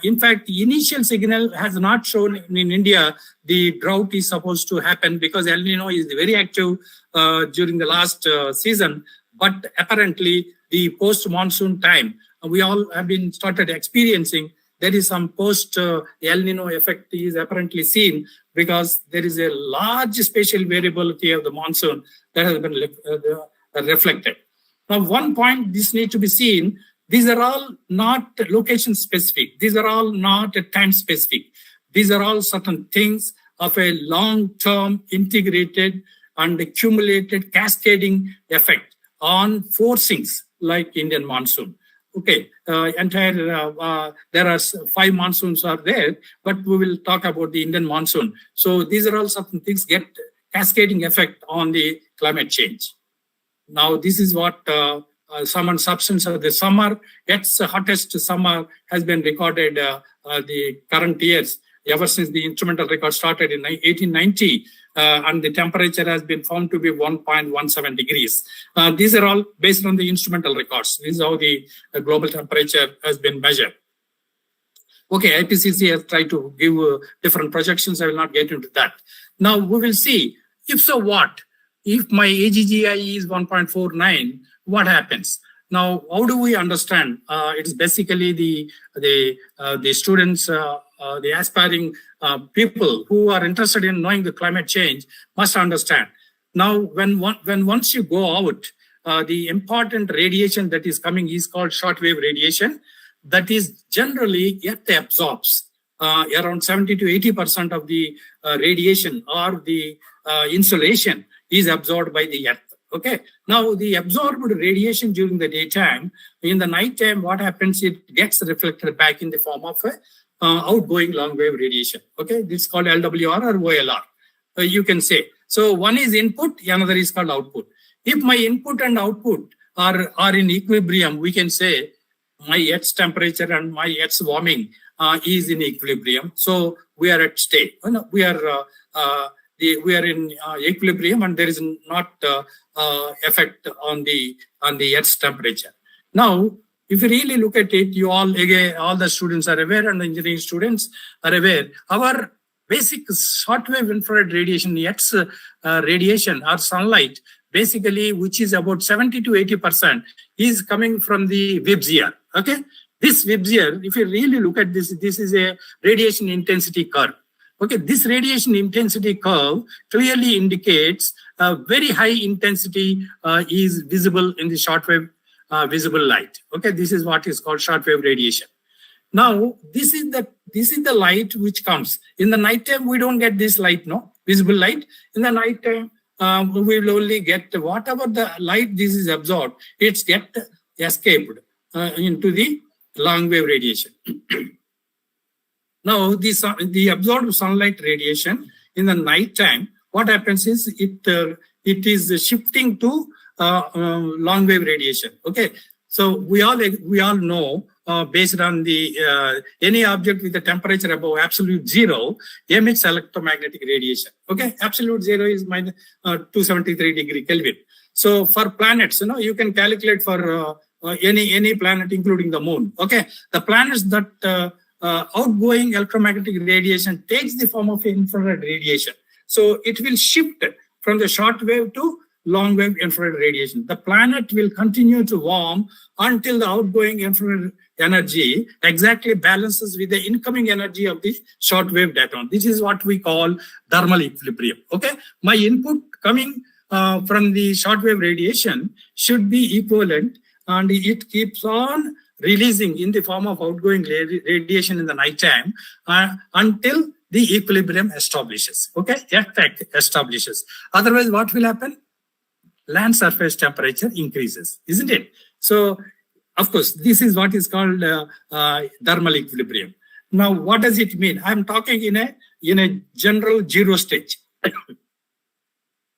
In fact, the initial signal has not shown in India the drought is supposed to happen, because El Nino is very active during the last season. But apparently, the post-monsoon time, we all have been started experiencing, there is some post-El Nino effect is apparently seen, because there is a large spatial variability of the monsoon that has been reflected. Now, one point this needs to be seen, these are all not location specific. These are all not time specific. These are all certain things of a long-term integrated and accumulated cascading effect on forcings like Indian monsoon. Okay, there are 5 monsoons are there, but we will talk about the Indian monsoon. So these are all certain things get cascading effect on the climate change. Now, this is what summer substance of the summer. Its hottest summer has been recorded the current years, ever since the instrumental record started in 1890. And the temperature has been found to be 1.17 degrees. These are all based on the instrumental records. This is how the global temperature has been measured. Okay, IPCC has tried to give different projections. I will not get into that. Now, we will see, if so what? If my AGGI is 1.49, what happens? Now, how do we understand? It is basically the students, the aspiring people who are interested in knowing the climate change must understand. Now, when once you go out, the important radiation that is coming is called shortwave radiation. That is generally Earth absorbs around 70 to 80% of the radiation or the insolation is absorbed by the Earth. Okay. Now the absorbed radiation during the daytime, in the nighttime, what happens? It gets reflected back in the form of outgoing long wave radiation. Okay. This is called LWR or OLR. You can say. So one is input, another is called output. If my input and output are in equilibrium, we can say my Earth's temperature and my Earth's warming is in equilibrium. So we are at state. We are in equilibrium, and there is not effect on the Earth's temperature. Now, if you really look at it, you all the students are aware, and the engineering students are aware. Our basic shortwave infrared radiation, Earth's radiation or sunlight, basically, which is about 70 to 80%, is coming from the VIBS. Okay, this VIBS, if you really look at this, this is a radiation intensity curve. Okay, this radiation intensity curve clearly indicates a very high intensity is visible in the shortwave visible light. Okay, this is what is called shortwave radiation. Now, this is the light which comes in the nighttime. We don't get this light, no visible light. In the nighttime, we will only get whatever the light this is absorbed. It's get escaped into the long wave radiation. Now, the absorbed sunlight radiation in the nighttime, what happens is it is shifting to long wave radiation. Okay, so we all know based on the any object with a temperature above absolute zero emits electromagnetic radiation. Okay, absolute zero is minus 273 degree Kelvin. So for planets, you can calculate for any planet, including the moon. Okay, the planets that outgoing electromagnetic radiation takes the form of infrared radiation. So it will shift from the short wave to long wave infrared radiation. The planet will continue to warm until the outgoing infrared energy exactly balances with the incoming energy of the short wave datum. This is what we call thermal equilibrium. Okay, my input coming from the short wave radiation should be equivalent, and it keeps on releasing in the form of outgoing radiation in the nighttime until the equilibrium establishes. Okay, effect establishes. Otherwise, what will happen? Land surface temperature increases, isn't it? So, of course, this is what is called thermal equilibrium. Now, what does it mean? I'm talking in a general zero stage.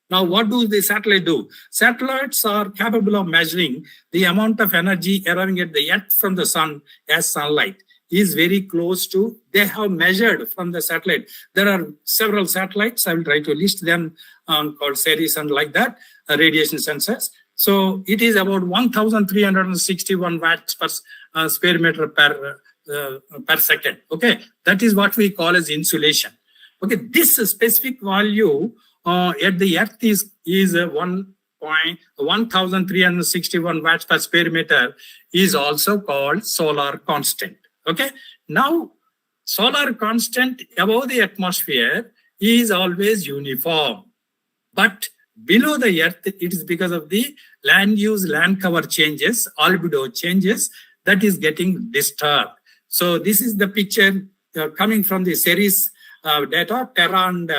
Now, what do the satellites do? Satellites are capable of measuring the amount of energy arriving at the Earth from the sun as sunlight is very close to, they have measured from the satellite. There are several satellites, I will try to list them called Ceres and like that, radiation sensors. So it is about 1,361 watts per square meter per second. Okay, that is what we call as insulation. Okay, this specific value at the Earth is 1,361 watts per square meter is also called solar constant. Okay, now solar constant above the atmosphere is always uniform, but below the Earth, it is because of the land use, land cover changes, albedo changes, that is getting disturbed. So this is the picture coming from the Ceres data, Terra and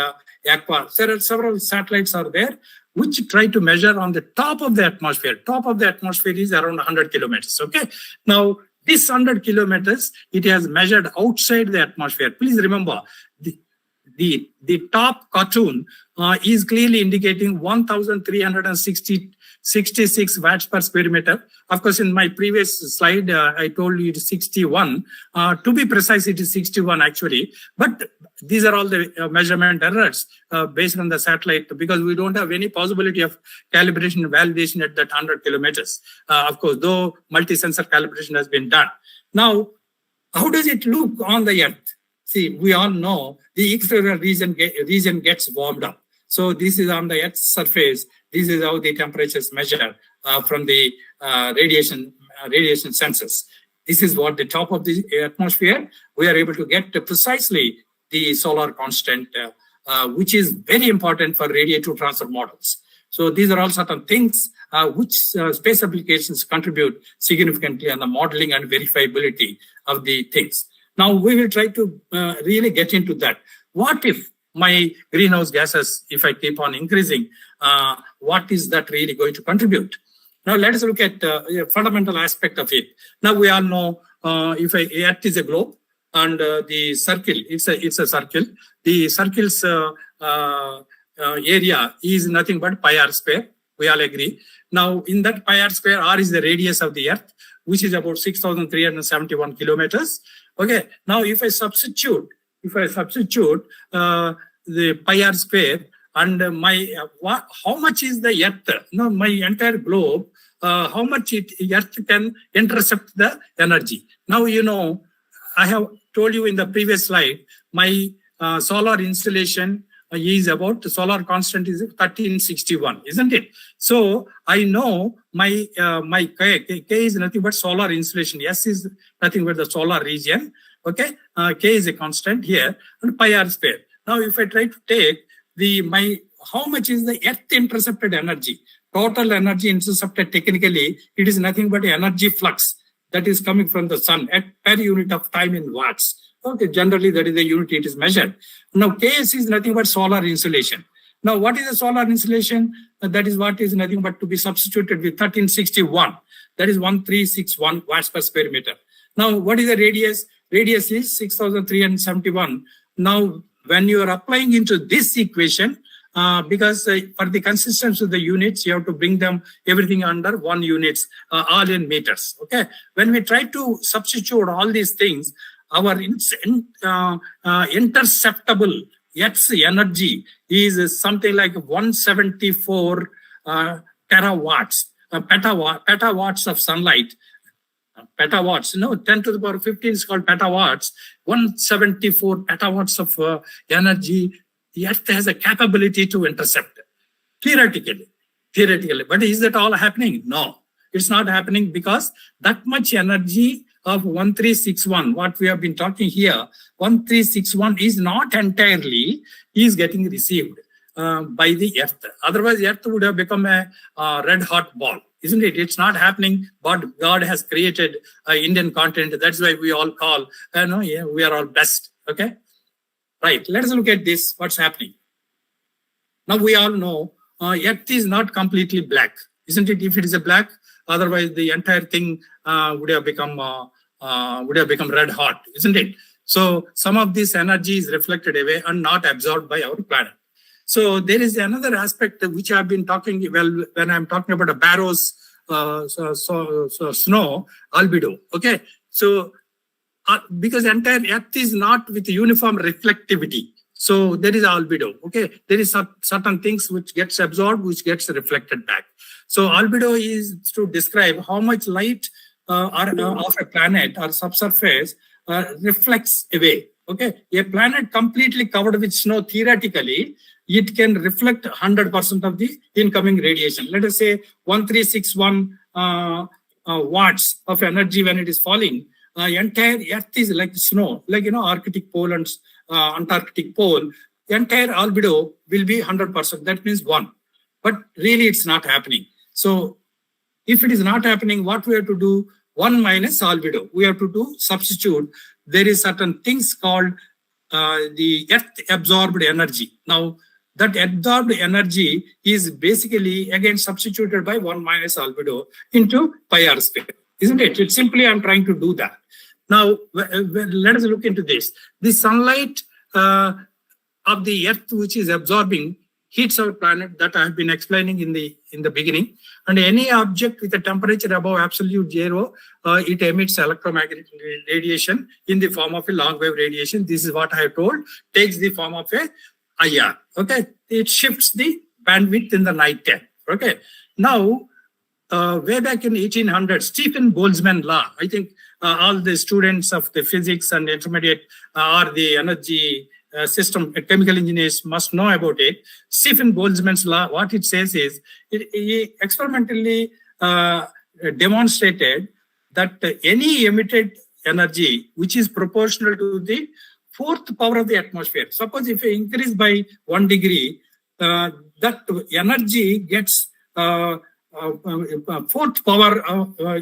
Aqua. Several satellites are there which try to measure on the top of the atmosphere. Top of the atmosphere is around 100 kilometers. Okay. Now, this 100 kilometers, it has measured outside the atmosphere. Please remember, the top cartoon is clearly indicating 1,366 watts per square meter. Of course, in my previous slide, I told you it is 61. To be precise, it is 61 actually. But these are all the measurement errors based on the satellite, because we don't have any possibility of calibration and validation at that 100 kilometers. Of course, though multi-sensor calibration has been done. Now, how does it look on the Earth? See, we all know the equatorial region gets warmed up. So this is on the Earth's surface. This is how the temperatures measure from the radiation sensors. This is what the top of the atmosphere, we are able to get precisely the solar constant, which is very important for radiative transfer models. So these are all certain things which space applications contribute significantly on the modeling and verifiability of the things. Now we will try to really get into that. What if my greenhouse gases, if I keep on increasing, what is that really going to contribute? Now let us look at a fundamental aspect of it. Now we all know if Earth is a globe and the circle, it's a circle. The circle's area is nothing but pi r square. We all agree. Now in that pi r square, r is the radius of the Earth, which is about 6,371 kilometers. Okay. Now if I substitute the pi r square and my how much is the Earth? No, my entire globe. How much Earth can intercept the energy. Now, you know, I have told you in the previous slide, my solar installation is about, solar constant is 1361, isn't it? So I know my K is nothing but solar insolation. S is nothing but the solar region. Okay, K is a constant here, and pi r square. Now, if I try to take how much is the Earth intercepted energy? Total energy intercepted technically, it is nothing but energy flux that is coming from the sun at per unit of time in watts. Okay, generally that is the unit it is measured. Now Ks is nothing but solar insolation. Now what is the solar insolation? That is what is nothing but to be substituted with 1361. That is 1361 watts per square meter. Now what is the radius? Radius is 6,371. Now when you are applying into this equation, because for the consistency of the units, you have to bring them everything under 1 units, all in meters. Okay. When we try to substitute all these things, our interceptable X energy is something like 174 terawatts, petawatts of sunlight. Petawatts, 10 to the power 15 is called petawatts. 174 petawatts of energy. The Earth has a capability to intercept theoretically. But is that all happening? No, it's not happening, because that much energy of 1361, what we have been talking here, 1361 is not entirely getting received by the Earth. Otherwise, the Earth would have become a red hot ball, isn't it? It's not happening, but God has created Indian continent. That's why we all call, we are all blessed. Okay. Right, let us look at this, what's happening. Now we all know Earth is not completely black, isn't it? If it is a black, otherwise the entire thing would have become red hot, isn't it? So some of this energy is reflected away and not absorbed by our planet. So there is another aspect which I've been talking, well, when I'm talking about a Barrow's snow albedo, okay? So because entire Earth is not with uniform reflectivity. So there is albedo, okay? There is certain things which gets absorbed, which gets reflected back. So albedo is to describe how much light of a planet or subsurface reflects away, okay? A planet completely covered with snow, theoretically, it can reflect 100% of the incoming radiation. Let us say 1361 watts of energy when it is falling. Entire Earth is like snow, like, Arctic pole and Antarctic pole. The entire albedo will be 100%. That means 1. But really, it's not happening. So if it is not happening, what we have to do? 1 minus albedo. We have to substitute. There is certain things called the Earth absorbed energy. Now, that absorbed energy is basically again substituted by 1 minus albedo into pi r square. Isn't it? It's simply I'm trying to do that. Now, let us look into this. The sunlight of the Earth, which is absorbing, heats our planet, that I have been explaining in the beginning. And any object with a temperature above absolute zero, it emits electromagnetic radiation in the form of a long wave radiation. This is what I have told, takes the form of a IR. Okay, it shifts the bandwidth in the night time. Okay, now way back in 1800, Stephen Boltzmann law. I think all the students of the physics and intermediate or the energy system, chemical engineers must know about it. Stephen Boltzmann's law, what it says is, he experimentally demonstrated that any emitted energy, which is proportional to the 4th power of the atmosphere. Suppose if you increase by 1 degree, that energy gets fourth power,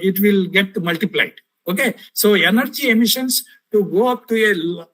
it will get multiplied. Okay, so energy emissions to go up to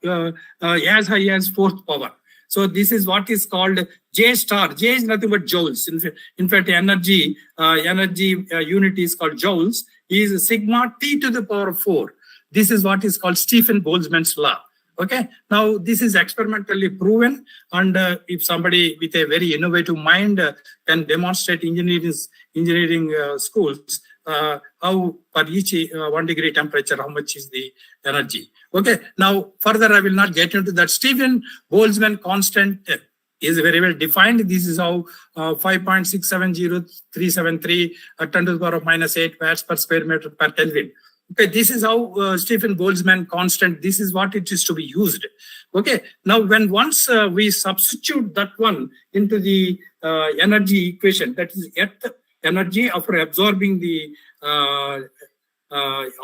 as high as fourth power. So this is what is called J star. J is nothing but joules. In fact, energy unit is called joules. Is sigma T to the power of 4. This is what is called Stephen Boltzmann's law. Okay, now this is experimentally proven, and if somebody with a very innovative mind can demonstrate engineering schools how for each 1 degree temperature, how much is the energy. Okay, now further I will not get into that. Stephen Boltzmann constant is very well defined. This is how 5.670373 10 to the power of -8 watts per square meter per Kelvin. Okay, this is how Stephen Boltzmann constant, this is what it is to be used. Okay, now when once we substitute that one into the energy equation, that is Earth energy after absorbing the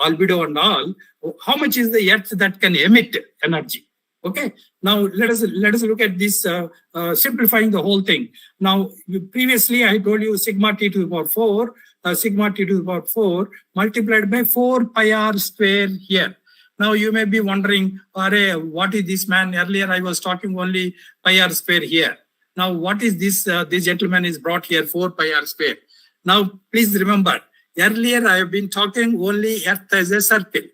albedo and all, how much is the Earth that can emit energy? Okay, now let us look at this, simplifying the whole thing. Now, previously I told you sigma T to the power 4, sigma T to the power 4 multiplied by 4 pi r square here. Now you may be wondering, what is this man? Earlier I was talking only pi r square here. Now what is this? This gentleman is brought here 4 pi r square. Now please remember, earlier I have been talking only Earth as a circle.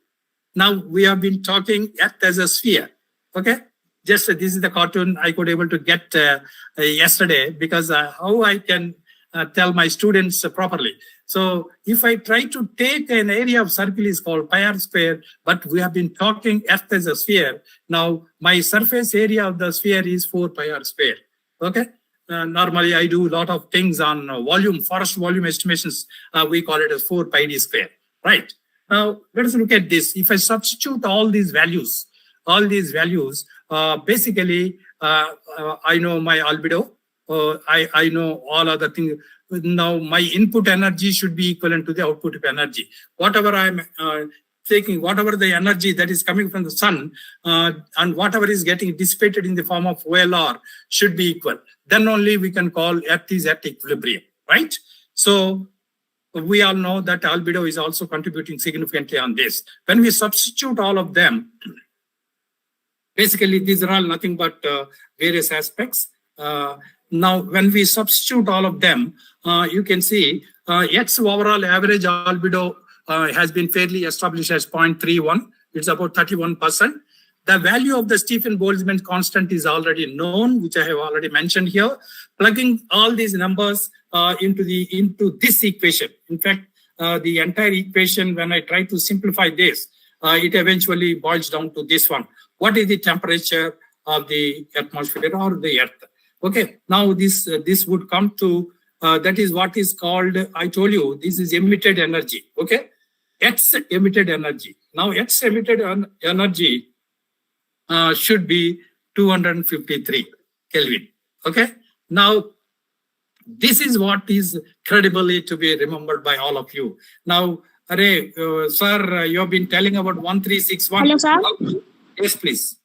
Now we have been talking Earth as a sphere. Okay, just this is the cartoon I could able to get yesterday, because how I can tell my students properly. So if I try to take an area of circle is called pi r square, but we have been talking Earth as a sphere. Now my surface area of the sphere is 4 pi r square. Okay. Normally I do a lot of things on volume, forest volume estimations. We call it as 4 pi d square, right? Now let us look at this. If I substitute all these values, basically I know my albedo. I know all other things. Now my input energy should be equivalent to the output of energy. Whatever I'm taking, whatever the energy that is coming from the sun and whatever is getting dissipated in the form of OLR should be equal. Then only we can call Earth is at equilibrium, right? So we all know that albedo is also contributing significantly on this. When we substitute all of them, basically these are all nothing but various aspects. Now, when we substitute all of them, you can see X overall average albedo has been fairly established as 0.31. It's about 31%. The value of the Stephen Boltzmann constant is already known, which I have already mentioned here. Plugging all these numbers into this equation. In fact, the entire equation, when I try to simplify this, it eventually boils down to this one. What is the temperature of the atmosphere or the Earth? Okay, now this would come to, that is what is called, I told you, this is emitted energy, okay? X emitted energy. Now X emitted energy should be 253 Kelvin, okay? Now, this is what is credibly to be remembered by all of you. Now, sir, you have been telling about 1361. Hello, sir. Yes, please.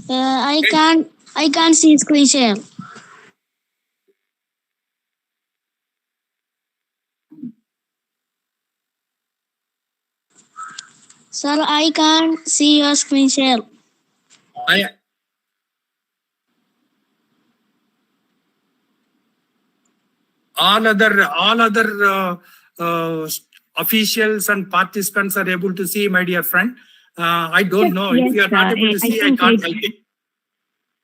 I can't see screen share. Sir, I can't see your screen share. All other officials and participants are able to see, my dear friend. I don't know if you are not able to see. I can't help it.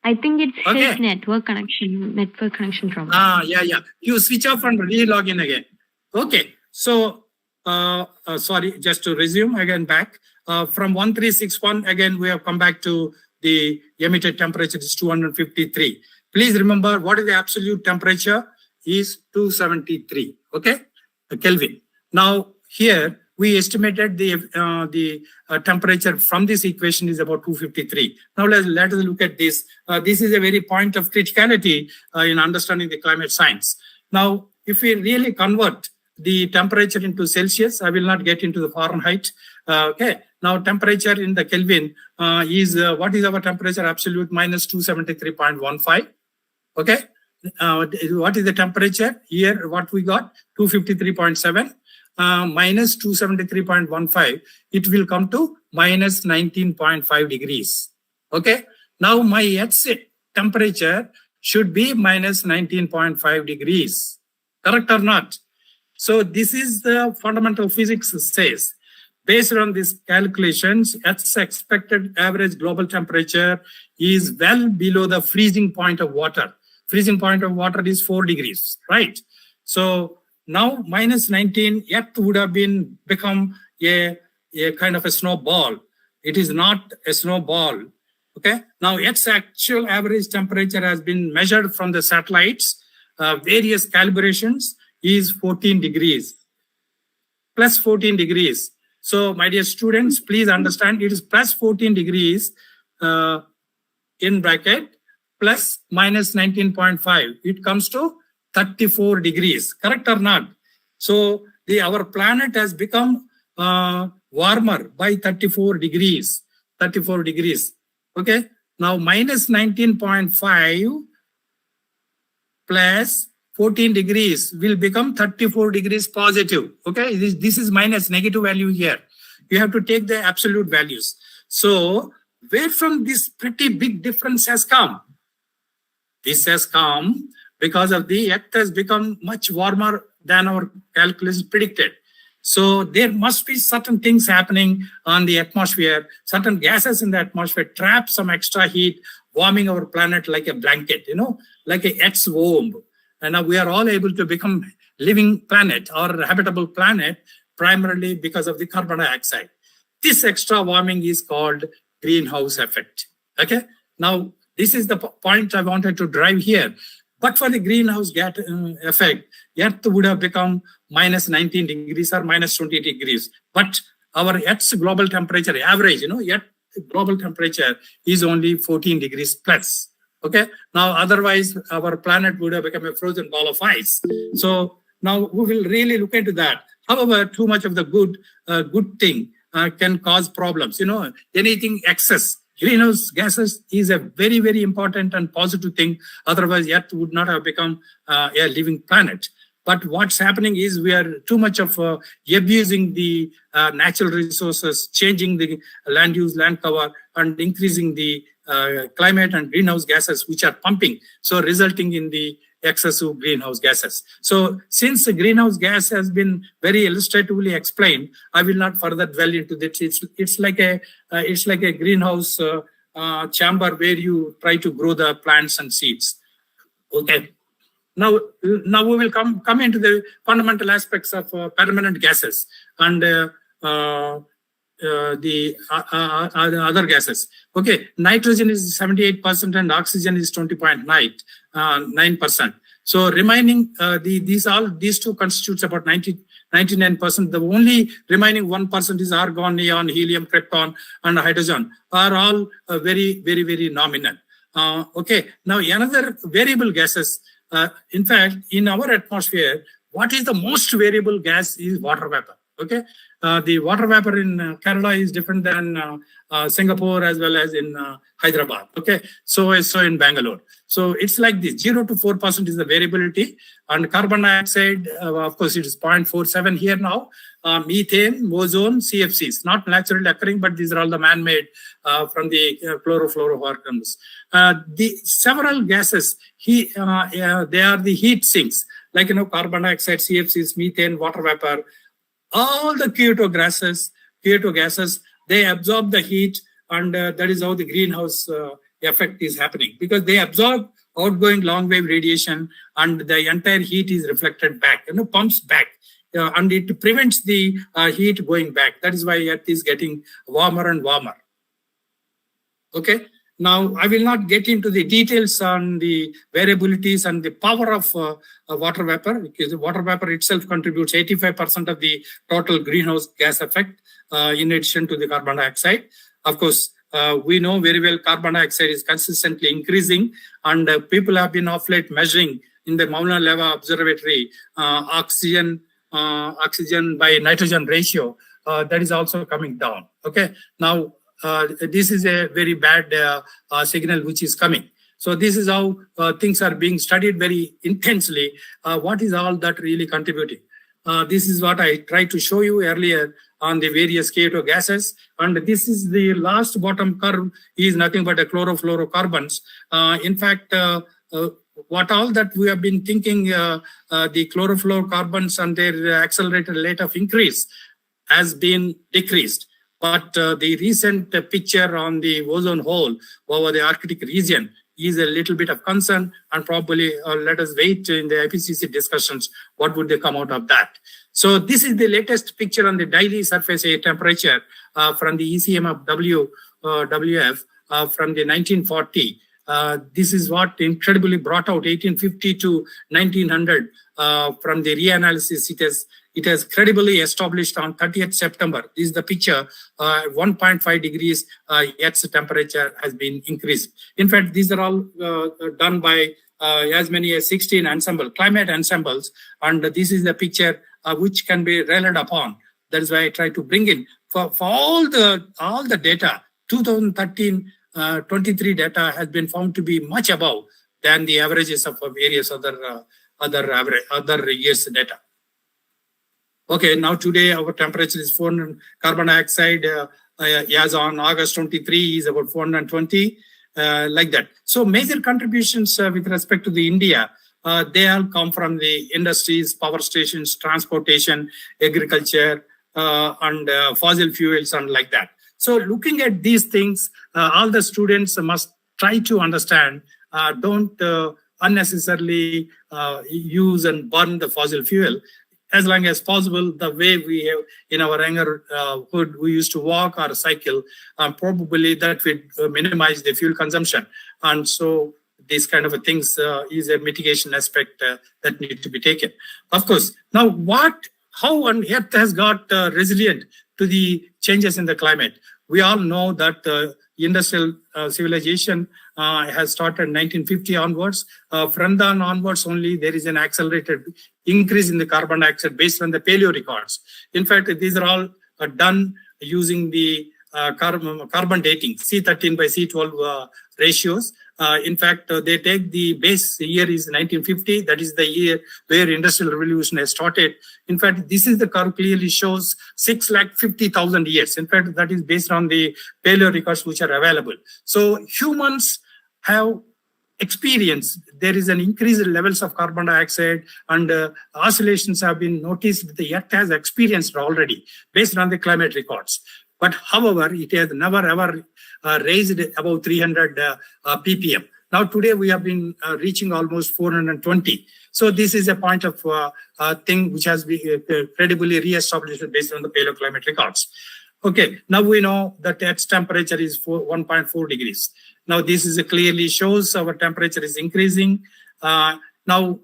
I think it's his network connection problem. Yeah. You switch off and re-log in again. Okay. So, sorry, just to resume again back. From 1361, again, we have come back to the emitted temperature is 253. Please remember, what is the absolute temperature? Is 273, okay? Kelvin. Now, here, we estimated the temperature from this equation is about 253. Now let us look at this. This is a very point of criticality in understanding the climate science. Now, if we really convert the temperature into Celsius, I will not get into the Fahrenheit. Okay. Now, temperature in the Kelvin is what is our temperature absolute? Minus 273.15. Okay. what is the temperature? Here, what we got? 253.7 minus 273.15. It will come to minus 19.5 degrees. Okay. Now my Earth's temperature should be minus 19.5 degrees. Correct or not? So this is the fundamental physics says. Based on these calculations, Earth's expected average global temperature is well below the freezing point of water. Freezing point of water is 4 degrees, right? So now minus 19, Earth would have become a kind of a snowball. It is not a snowball. Okay. Now Earth's actual average temperature has been measured from the satellites, various calibrations is 14 degrees, plus 14 degrees. So my dear students, please understand it is plus 14 degrees in bracket plus minus 19.5. It comes to 34 degrees. Correct or not? So our planet has become warmer by 34 degrees. 34 degrees. Okay. Now minus 19.5 plus 14 degrees will become 34 degrees positive. Okay. This is minus negative value here. You have to take the absolute values. So where from this pretty big difference has come? This has come because of the Earth has become much warmer than our calculations predicted. So there must be certain things happening on the atmosphere. Certain gases in the atmosphere trap some extra heat, warming our planet like a blanket, like a Earth's womb. And now we are all able to become living planet or habitable planet primarily because of the carbon dioxide. This extra warming is called greenhouse effect. Okay. Now, this is the point I wanted to drive here. But for the greenhouse gas effect, Earth would have become minus 19 degrees or minus 20 degrees. But our Earth's global temperature average, Earth global temperature is only 14 degrees plus. Okay. Now, otherwise, our planet would have become a frozen ball of ice. So now we will really look into that. However, too much of the good thing can cause problems. Anything excess. Greenhouse gases is a very, very important and positive thing. Otherwise, Earth would not have become a living planet. But what's happening is we are too much of abusing the natural resources, changing the land use, land cover, and increasing the climate and greenhouse gases, which are pumping. So resulting in the excessive greenhouse gases. So since the greenhouse gas has been very illustratively explained, I will not further dwell into that. It's like a greenhouse chamber where you try to grow the plants and seeds. Okay. Now we will come into the fundamental aspects of permanent gases and the other gases. Okay, nitrogen is 78% and oxygen is 20.9%. So remaining these two constitutes about 99%. The only remaining 1% is argon, neon, helium, krypton, and hydrogen are all very, very, very nominal. Okay, now another variable gases. In fact, in our atmosphere, what is the most variable gas is water vapor. Okay, the water vapor in Kerala is different than Singapore as well as in Hyderabad. Okay, so in Bangalore. So it's like this: 0 to 4% is the variability, and carbon dioxide, of course, it is 0.47 here now. Methane, ozone, CFCs, not naturally occurring, but these are all the man-made from the chlorofluorocarbons. The several gases, they are the heat sinks, like carbon dioxide, CFCs, methane, water vapor. All the Kyoto gases, they absorb the heat, and that is how the greenhouse effect is happening, because they absorb outgoing long wave radiation, and the entire heat is reflected back, pumps back, and it prevents the heat going back. That is why Earth is getting warmer and warmer. Okay. Now, I will not get into the details on the variabilities and the power of water vapor, because the water vapor itself contributes 85% of the total greenhouse gas effect, in addition to the carbon dioxide. Of course, we know very well carbon dioxide is consistently increasing, and people have been of late measuring in the Mauna Lava Observatory oxygen by nitrogen ratio. That is also coming down. Okay. Now, this is a very bad signal which is coming. So this is how things are being studied very intensely. What is all that really contributing? This is what I tried to show you earlier on the various K2 gases. And this is the last bottom curve is nothing but a chlorofluorocarbons. In fact, what all that we have been thinking, the chlorofluorocarbons and their accelerated rate of increase has been decreased. But the recent picture on the ozone hole over the Arctic region is a little bit of concern, and probably let us wait in the IPCC discussions, what would they come out of that. So this is the latest picture on the daily surface air temperature from the ECMF WF from the 1940. This is what incredibly brought out 1850 to 1900 from the reanalysis. It has credibly established on 30th September. This is the picture, 1.5 degrees Earth's temperature has been increased. In fact, these are all done by as many as 16 climate ensembles. And this is the picture which can be relied upon. That is why I try to bring in for all the data. 2013 23 data has been found to be much above than the averages of various other years data. Okay, now today our temperature is 400. Carbon dioxide as on August 23 is about 420, like that. So major contributions with respect to the India, they all come from the industries, power stations, transportation, agriculture, and fossil fuels and like that. So looking at these things, all the students must try to understand, don't unnecessarily use and burn the fossil fuel. As long as possible, the way we have in our hood, we used to walk or cycle, probably that would minimize the fuel consumption. And so these kind of things is a mitigation aspect that need to be taken. Of course, now how on Earth has got resilient to the changes in the climate? We all know that industrial civilization has started 1950 onwards. From then onwards only, there is an accelerated increase in the carbon dioxide based on the paleo records. In fact, these are all done using the carbon dating, C13 by C12 ratios. In fact, they take the base year is 1950. That is the year where industrial revolution has started. In fact, this is the curve clearly shows 650,000 years. In fact, that is based on the paleo records which are available. So humans have experienced, there is an increased levels of carbon dioxide and oscillations have been noticed. The Earth has experienced already based on the climate records. But however, it has never ever raised above 300 ppm. Now today we have been reaching almost 420. So this is a point of thing which has been credibly re-established based on the paleoclimate records. Okay, now we know that Earth's temperature is 1.4 degrees. Now this is clearly shows our temperature is increasing. Now,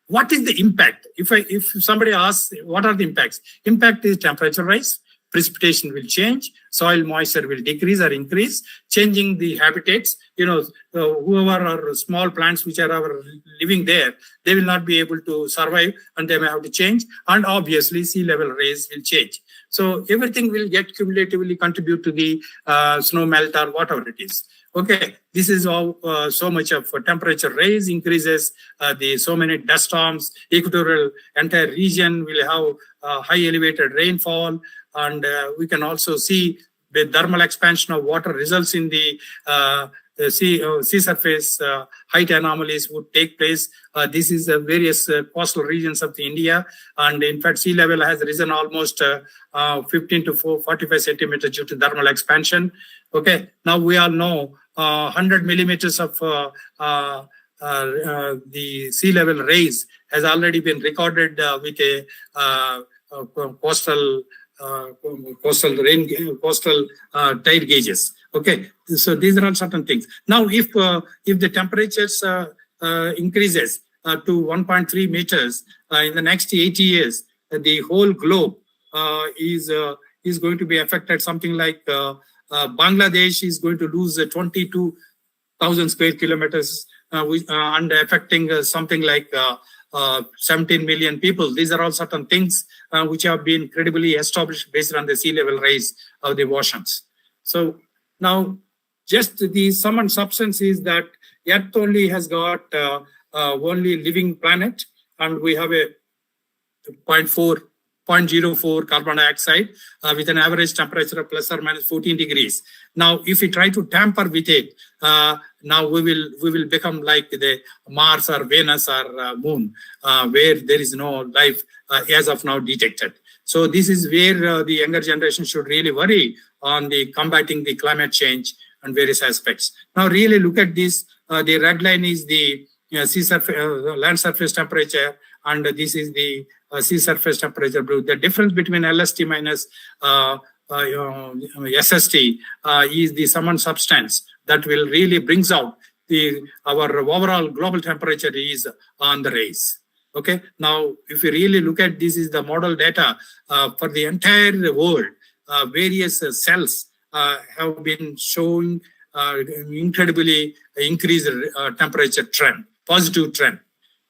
what is the impact? If somebody asks, what are the impacts? Impact is temperature rise. Precipitation will change, soil moisture will decrease or increase, changing the habitats. Whoever are small plants which are living there, they will not be able to survive and they may have to change. And obviously, sea level rise will change. So everything will get cumulatively contribute to the snow melt or whatever it is. Okay, this is all so much of temperature rise increases, so many dust storms, equatorial entire region will have high elevated rainfall. And we can also see the thermal expansion of water results in the sea surface height anomalies would take place. This is various coastal regions of the India. And in fact, sea level has risen almost 15 to 45 centimeters due to thermal expansion. Okay, now we all know 100 millimeters of the sea level rise has already been recorded with a coastal tide gauges. Okay, so these are all certain things. Now, if the temperatures increases to 1.3 meters in the next 80 years, the whole globe is going to be affected. Something like Bangladesh is going to lose 22,000 square kilometers, and affecting something like 17 million people. These are all certain things which have been credibly established based on the sea level rise of the oceans. So now just the sum and substance is that Earth only has got only living planet, and we have a 0.04 carbon dioxide with an average temperature of plus or minus 14 degrees. Now, if we try to tamper with it, now we will become like the Mars or Venus or Moon, where there is no life as of now detected. So this is where the younger generation should really worry on the combating the climate change and various aspects. Now, really look at this. The red line is the sea surface, land surface temperature, and this is the sea surface temperature blue. The difference between LST minus SST is the sum and substance that will really brings out our overall global temperature is on the rise. Okay. Now, if you really look at this, is the model data for the entire world. Various cells have been showing incredibly increased temperature trend, positive trend.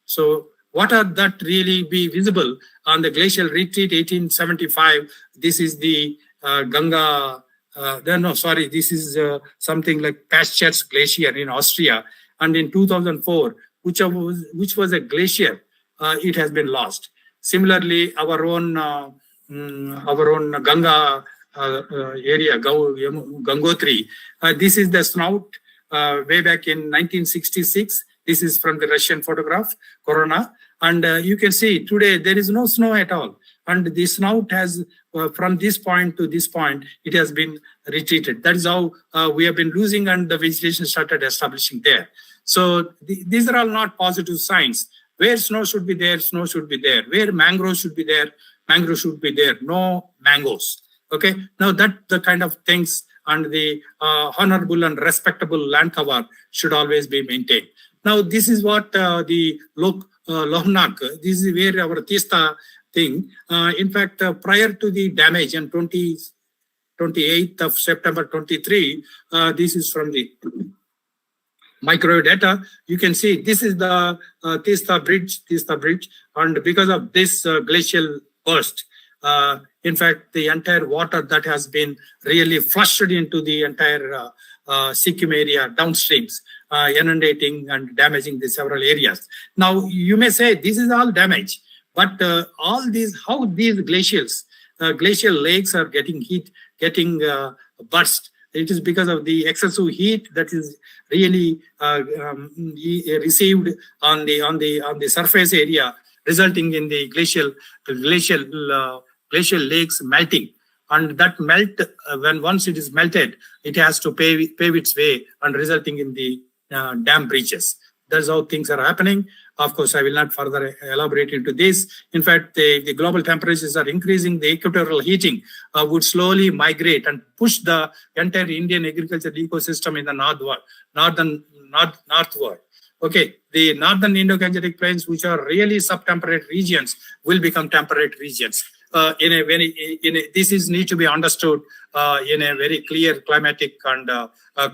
So what are that really be visible on the glacial retreat 1875? This is the Ganga. This is something like Paschet's Glacier in Austria, and in 2004, which was a glacier, it has been lost. Similarly, our own Ganga area, Gangotri. This is the snout way back in 1966. This is from the Russian photograph, Corona. And you can see today there is no snow at all. And the snout has, from this point to this point, it has been retreated. That is how we have been losing, and the vegetation started establishing there. So these are all not positive signs. Where snow should be there, snow should be there. Where mangroves should be there, mangroves should be there. No mangoes. Okay. Now that the kind of things and the honorable and respectable land cover should always be maintained. Now this is what the Lohnak, this is where our Tista thing. In fact, prior to the damage on 28th of September 23, this is from the microwave data. You can see this is the Tista Bridge, and because of this glacial burst, in fact, the entire water that has been really flushed into the entire Sikkim area downstreams, inundating and damaging the several areas. Now, you may say this is all damage, but all these, how these glacial lakes are getting burst. It is because of the excessive heat that is really received on the surface area, resulting in the glacial lakes melting. And that melt, when once it is melted, it has to pave its way, and resulting in the dam breaches. That's how things are happening. Of course, I will not further elaborate into this. In fact, the global temperatures are increasing. The equatorial heating would slowly migrate and push the entire Indian agricultural ecosystem in the northward. Okay, the northern Indo-Gangetic plains, which are really subtemperate regions, will become temperate regions. This is need to be understood in a very clear climatic and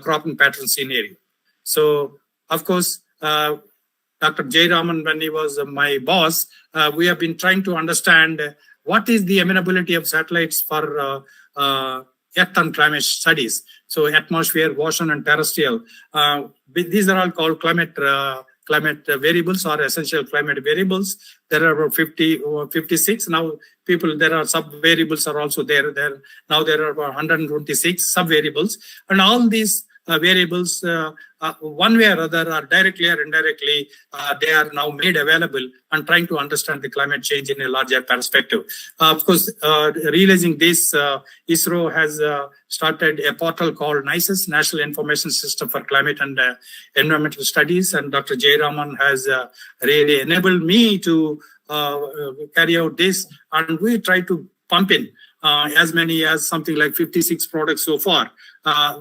cropping pattern scenario. So, of course, Dr. J. Raman, when he was my boss, we have been trying to understand what is the amenability of satellites for Earth and climate studies. So, atmosphere, ocean, and terrestrial. These are all called climate variables or essential climate variables. There are about 56 now. There are sub variables are also there. Now there are about 126 sub variables, and all these variables, one way or other, are directly or indirectly, they are now made available and trying to understand the climate change in a larger perspective. Of course, realizing this, ISRO has started a portal called NICES, National Information System for Climate and Environmental Studies, and Dr. J. Raman has really enabled me to carry out this, and we try to pump in as many as something like 56 products so far,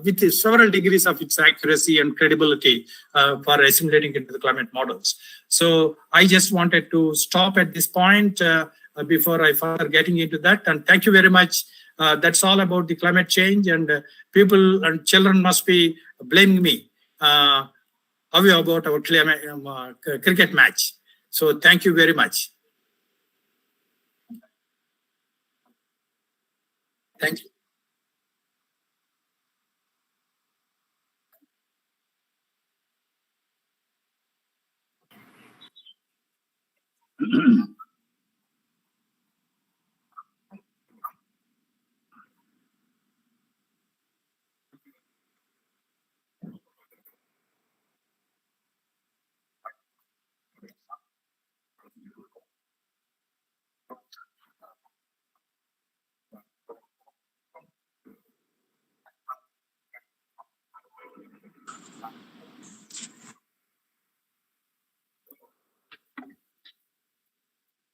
with several degrees of its accuracy and credibility for assimilating into the climate models. So I just wanted to stop at this point before I further getting into that. And thank you very much. That's all about the climate change, and people and children must be blaming me about our cricket match. So thank you very much. Thank you.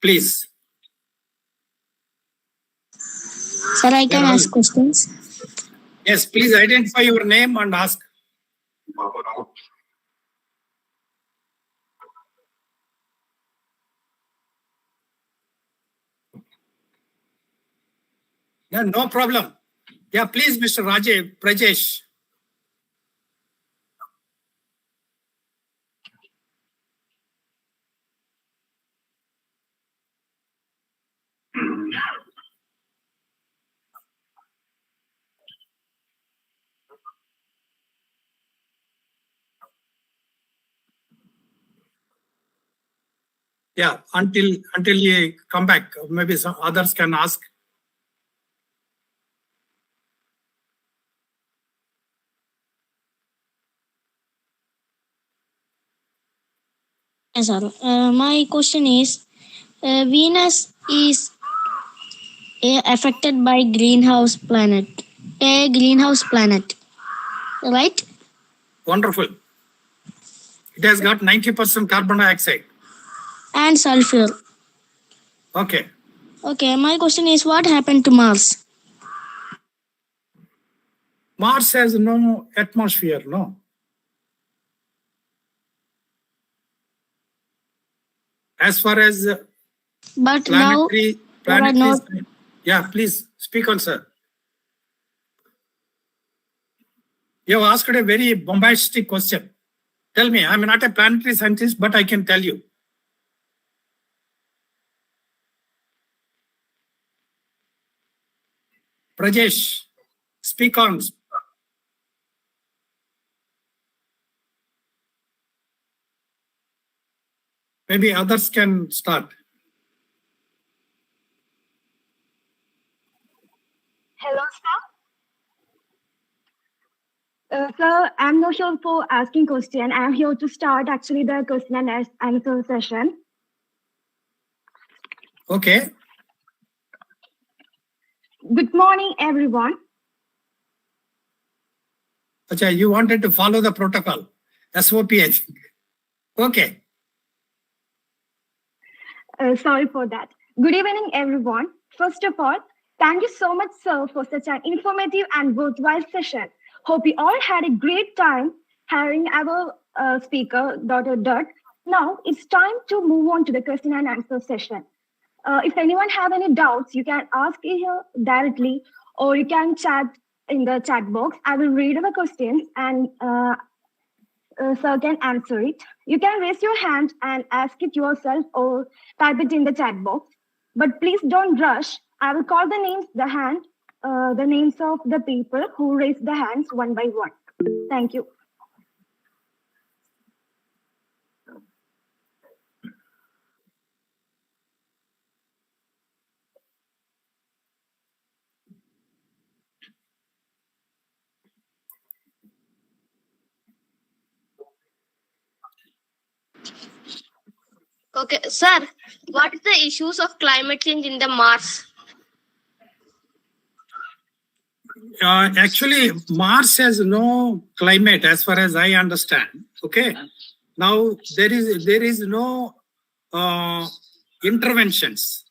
Please. Sir, I can ask questions. Yes, please identify your name and ask. Yeah, no problem. Yeah, please, Mr. Prajesh. Yeah, until you come back, maybe some others can ask. Yes, sir. My question is, Venus is affected by greenhouse planet, right? Wonderful. It has got 90% carbon dioxide. And sulfur. Okay. Okay, my question is, what happened to Mars? Mars has no atmosphere, no. As far as But planetary now, yeah, please speak on, sir. You have asked a very bombastic question. Tell me, I'm not a planetary scientist, but I can tell you. Prajesh, speak on. Maybe others can start. Hello, sir. Sir, I'm not sure for asking question. I'm here to start actually the question and answer session. Okay. Good morning, everyone. Acha, you wanted to follow the protocol. SOP, I think. Okay. Sorry for that. Good evening, everyone. First of all, thank you so much, sir, for such an informative and worthwhile session. Hope you all had a great time hearing our speaker, Dr. Dutt. Now it's time to move on to the question and answer session. If anyone have any doubts, you can ask here directly, or you can chat in the chat box. I will read the questions and sir can answer it. You can raise your hand and ask it yourself or type it in the chat box. But please don't rush. I will call the names of the people who raised the hands one by one. Thank you. Okay, sir, what is the issues of climate change in the Mars? Actually, Mars has no climate as far as I understand. Okay. Now, there is no interventions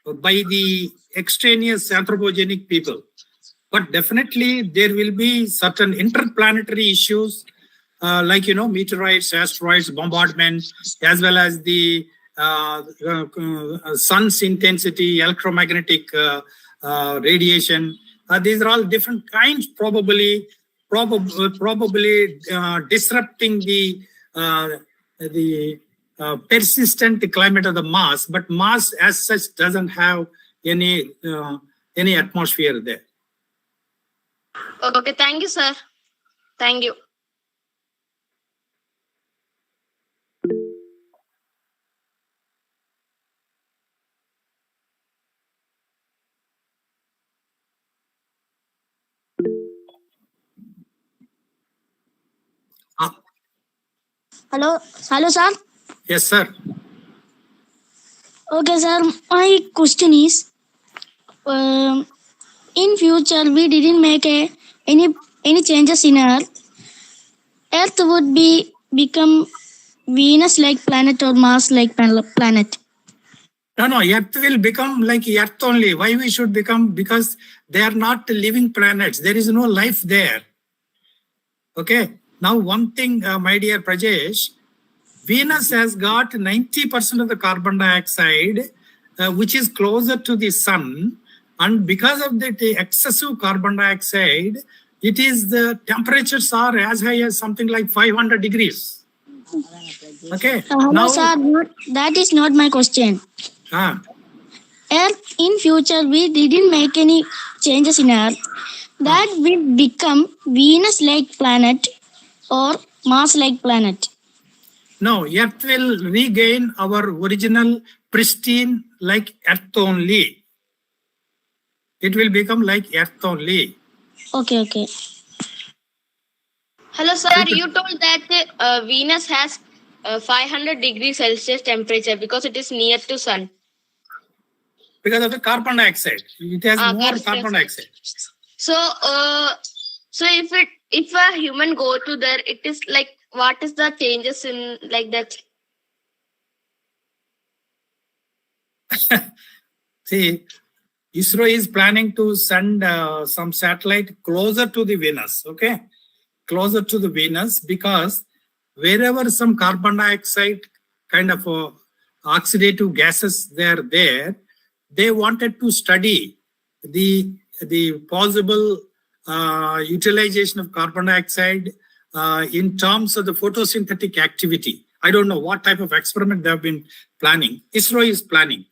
by the extraneous anthropogenic people. But definitely there will be certain interplanetary issues like, meteorites, asteroids, bombardment, as well as the sun's intensity, electromagnetic radiation. These are all different kinds, probably disrupting the persistent climate of the Mars. But Mars, as such, doesn't have any atmosphere there. Okay, thank you, sir. Thank you. Hello, sir. Yes, sir. Okay, sir. My question is, in future we didn't make any changes in Earth. Earth would become Venus-like planet or Mars-like planet. No, Earth will become like Earth only. Why we should become? Because they are not living planets. There is no life there. Okay. Now, one thing, my dear Prajesh, Venus has got 90% of the carbon dioxide, which is closer to the sun. And because of the excessive carbon dioxide, the temperatures are as high as something like 500 degrees. Okay. Hello, sir. That is not my question. Earth in future we didn't make any changes in Earth. That will become Venus-like planet or Mars-like planet. No, Earth will regain our original pristine like Earth only. It will become like Earth only. Okay. Hello, sir. You told that Venus has 500 degrees Celsius temperature because it is near to sun. Because of the carbon dioxide, it has more carbon dioxide. So if a human go to there, it is like, what is the changes in like that? See, ISRO is planning to send some satellite closer to the Venus, okay? Closer to the Venus, because wherever some carbon dioxide kind of oxidative gases there, they wanted to study the possible utilization of carbon dioxide in terms of the photosynthetic activity. I don't know what type of experiment they have been planning. ISRO is planning.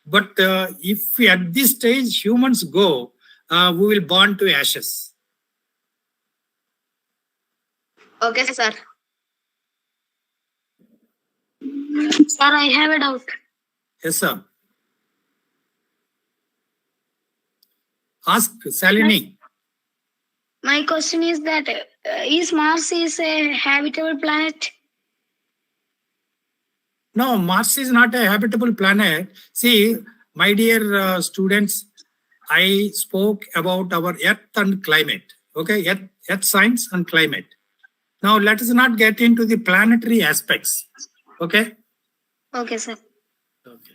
But if we, at this stage humans go, we will burn to ashes. Okay, sir. Sir, I have a doubt. Yes, sir. Ask Salini. My question is that is Mars a habitable planet? No, Mars is not a habitable planet. See, my dear students, I spoke about our Earth and climate. Okay, Earth science and climate. Now, let us not get into the planetary aspects. Okay? Okay, sir. Okay.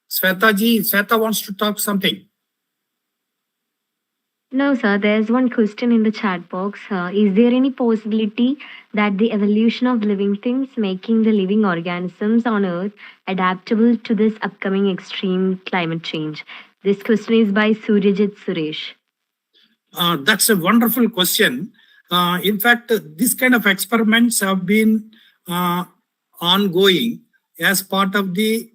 Sweta wants to talk something. No, sir, there's one question in the chat box. Is there any possibility that the evolution of living things making the living organisms on Earth adaptable to this upcoming extreme climate change? This question is by Suryajit Suresh. That's a wonderful question. In fact, this kind of experiments have been ongoing as part of the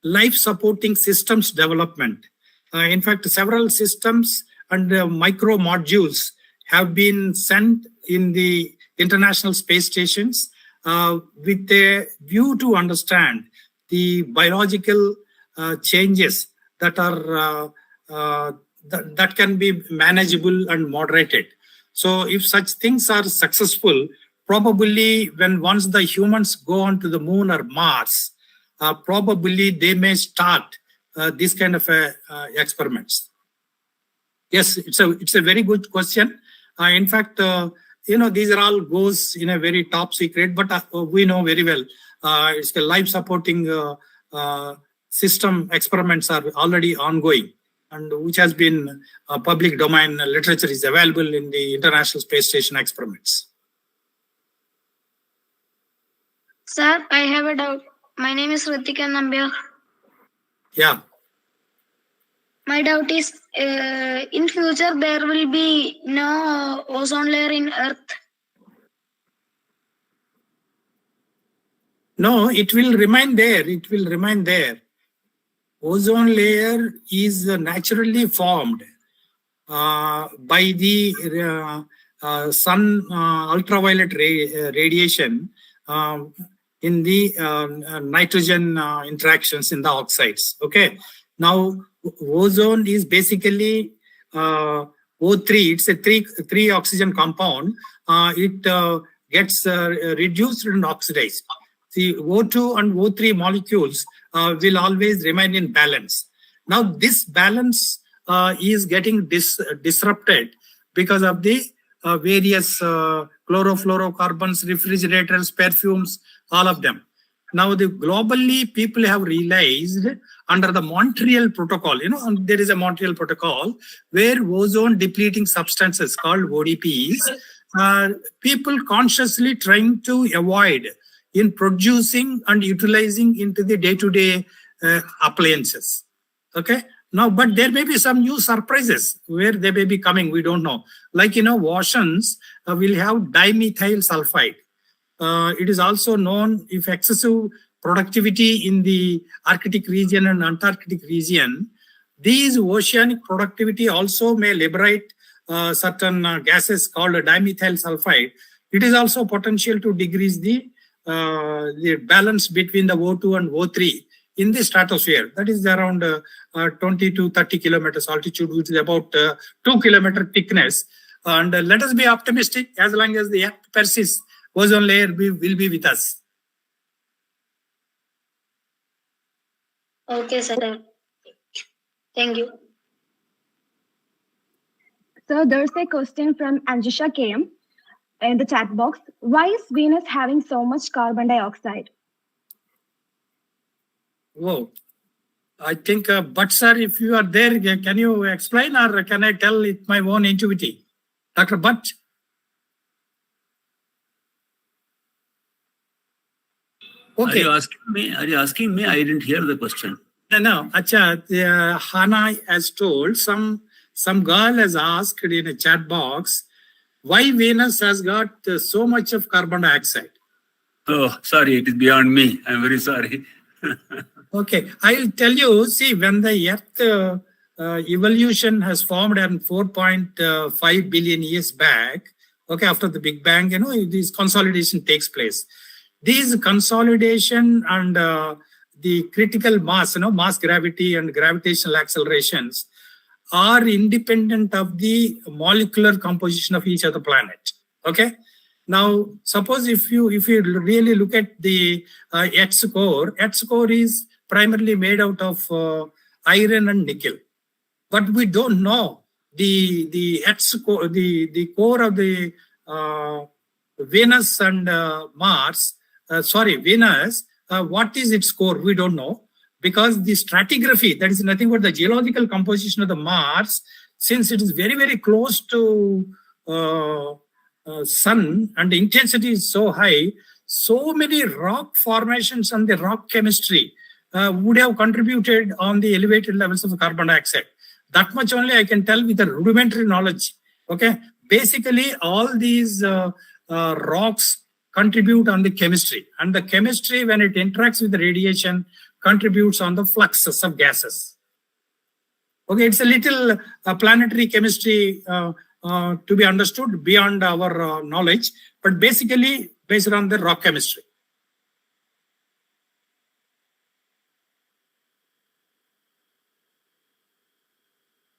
life supporting systems development. In fact, several systems and micro modules have been sent in the international space stations with a view to understand the biological changes that are that can be manageable and moderated. So if such things are successful, probably once the humans go on to the moon or Mars, probably they may start this kind of experiments. Yes, it's a very good question. In fact, these are all goes in a very top secret, but we know very well it's a life supporting system experiments are already ongoing, and which has been public domain literature is available in the International Space Station experiments. Sir, I have a doubt. My name is Ritika Nambiar. Yeah. My doubt is, in future there will be no ozone layer in Earth. No, it will remain there. It will remain there. Ozone layer is naturally formed by the sun ultraviolet radiation. in the nitrogen interactions in the oxides. Okay. Now, ozone is basically O3. It's a three oxygen compound. It gets reduced and oxidized. The O2 and O3 molecules will always remain in balance. Now, this balance is getting disrupted because of the various chlorofluorocarbons, refrigerators, perfumes, all of them. Now, globally, people have realized under the Montreal Protocol, and there is a Montreal Protocol where ozone depleting substances called ODPs, people consciously trying to avoid in producing and utilizing into the day-to-day appliances. Okay. Now, but there may be some new surprises where they may be coming. We don't know. Like, washings will have dimethyl sulfide. It is also known if excessive productivity in the Arctic region and Antarctic region, these oceanic productivity also may liberate certain gases called dimethyl sulfide. It is also potential to decrease the balance between the O2 and O3 in the stratosphere. That is around 20 to 30 kilometers altitude, which is about 2 kilometer thickness. And let us be optimistic. As long as the Earth persists, ozone layer will be with us. Okay, sir. Thank you. So there's a question from Anjusha KM in the chat box. Why is Venus having so much carbon dioxide? Whoa. I think, but sir, if you are there, can you explain or can I tell it my own intuitivity? Dr. Butt? Okay. Are you asking me? I didn't hear the question. No. Acha, Hana has told, some girl has asked in a chat box, why Venus has got so much of carbon dioxide? Oh, sorry, it is beyond me. I'm very sorry. Okay, I'll tell you, see, when the Earth evolution has formed in 4.5 billion years back, okay, after the Big Bang, this consolidation takes place. These consolidation and the critical mass, mass gravity and gravitational accelerations are independent of the molecular composition of each other planet. Okay. Now, suppose if you really look at the Earth's core is primarily made out of iron and nickel, but we don't know the Earth's core, the core of the Venus and Mars. Venus. What is its core? We don't know, because the stratigraphy, that is nothing but the geological composition of the Mars, since it is very, very close to sun and the intensity is so high, so many rock formations and the rock chemistry would have contributed on the elevated levels of carbon dioxide. That much only I can tell with the rudimentary knowledge. Okay, basically all these rocks contribute on the chemistry, and the chemistry, when it interacts with the radiation, contributes on the fluxes of gases. Okay, it's a little planetary chemistry to be understood beyond our knowledge, but basically based on the rock chemistry.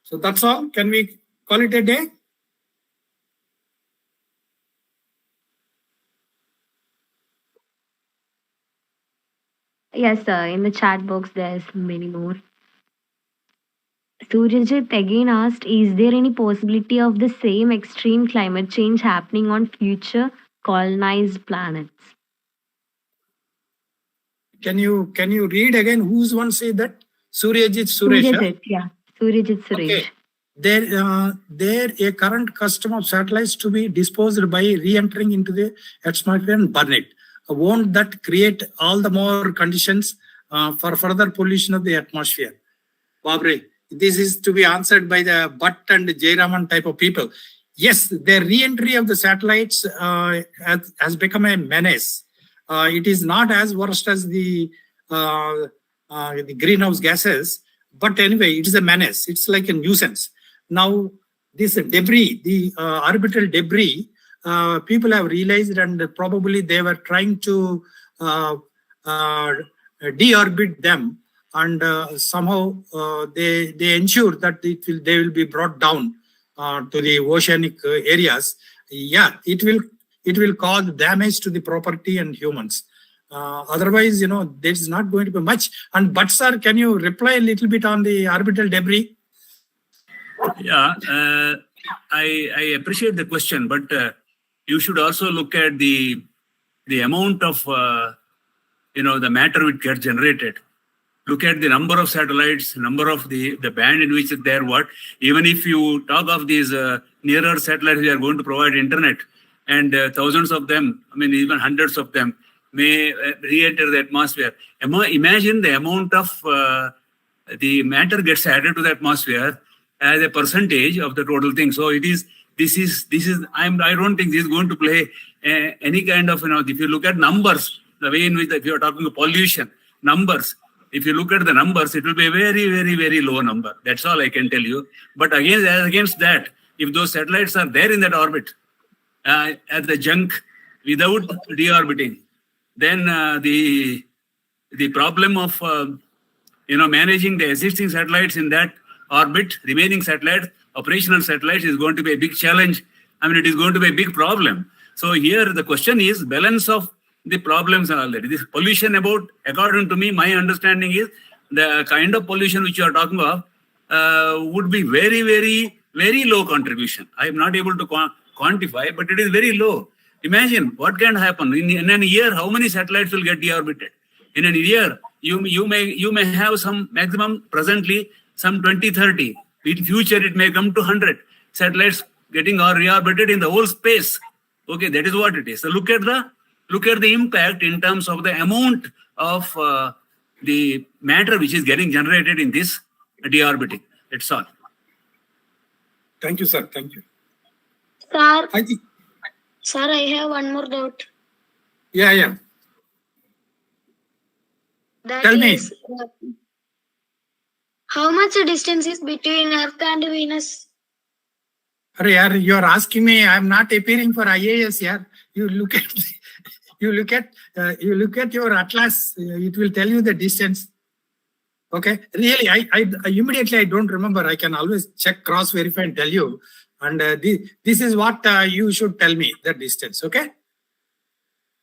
So that's all. Can we call it a day? Yes, sir. In the chat box, there's many more. Suryajit again asked, is there any possibility of the same extreme climate change happening on future colonized planets? Can you read again? Who's one say that? Suryajit Suresh. Suryajit, yeah. Suryajit Suresh. Okay. There a current custom of satellites to be disposed by re-entering into the atmosphere and burn it. Won't that create all the more conditions for further pollution of the atmosphere? Babre, this is to be answered by the Butt and Jayaraman type of people. Yes, the re-entry of the satellites has become a menace. It is not as worst as the greenhouse gases, but anyway, it is a menace. It's like a nuisance. Now, this debris, the orbital debris, people have realized, and probably they were trying to deorbit them, and somehow they ensure that they will be brought down to the oceanic areas. Yeah, it will cause damage to the property and humans. Otherwise, there is not going to be much. And but sir, can you reply a little bit on the orbital debris? Yeah, I appreciate the question, but you should also look at the amount of the matter which gets generated. Look at the number of satellites, number of the band in which they are what. Even if you talk of these nearer satellites, we are going to provide internet, and thousands of them, I mean even hundreds of them, may re-enter the atmosphere. Imagine the amount of the matter gets added to the atmosphere as a percentage of the total thing. So this is I don't think this is going to play any kind of, if you look at numbers, the way in which, if you are talking of pollution numbers, if you look at the numbers, it will be a very, very, very low number. That's all I can tell you. But against that, if those satellites are there in that orbit as the junk without deorbiting, then the problem of managing the existing satellites in that orbit, remaining satellites, operational satellites, is going to be a big challenge. I mean, it is going to be a big problem. So here the question is balance of the problems and all that. This pollution according to me, my understanding is the kind of pollution which you are talking of would be very, very, very low contribution. I am not able to quantify, but it is very low. Imagine what can happen in a year. How many satellites will get deorbited in a year? You may have some maximum presently some 20, 30. In future, it may come to 100 satellites getting reorbited in the whole space. Okay, that is what it is. So look at the impact in terms of the amount of the matter which is getting generated in this deorbiting. That's all. Thank you, sir. Thank you. Sir, I have one more doubt. Yeah. Tell me. How much distance is between Earth and Venus? You are asking me. I am not appearing for IAS here. You look at your atlas. It will tell you the distance. Okay. Really, I immediately I don't remember. I can always check, cross-verify, and tell you. And this is what you should tell me, the distance. Okay.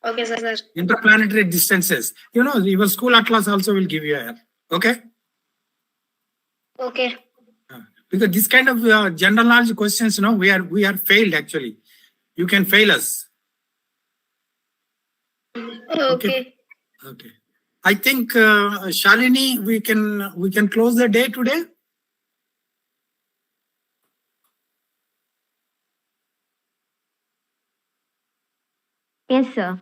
Okay, sir. Interplanetary distances. Your school atlas also will give you here. Okay. Okay. Because this kind of general knowledge questions, we are failed actually. You can fail us. Okay. I think Shalini, we can close the day today. Yes, sir.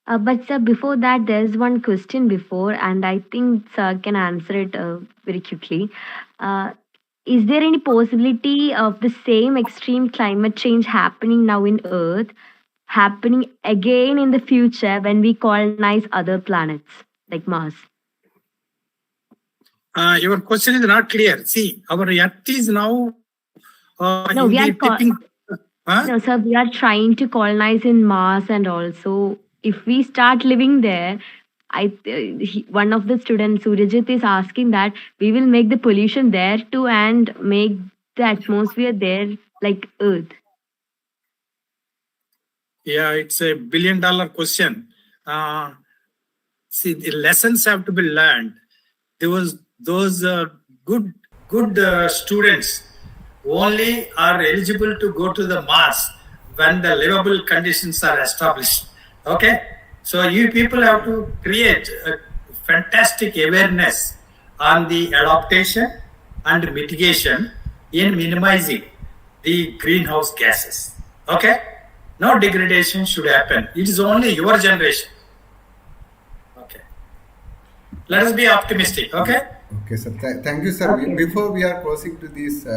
But sir, before that, there's one question before, and I think sir can answer it very quickly. Is there any possibility of the same extreme climate change happening now in Earth, happening again in the future when we colonize other planets like Mars? Your question is not clear. See, our Earth is now No, we are no, sir, we are trying to colonize in Mars, and also if we start living there, one of the students, Surajit, is asking that we will make the pollution there too and make the atmosphere there like Earth. Yeah, it's a $1 billion question. See, the lessons have to be learned. There was those good students only are eligible to go to the Mars when the livable conditions are established. Okay, so you people have to create a fantastic awareness on the adaptation and mitigation in minimizing the greenhouse gases. Okay, no degradation should happen. It is only your generation. Okay, let us be optimistic. Okay. Okay, sir. Thank you, sir. Okay. Before we are closing to these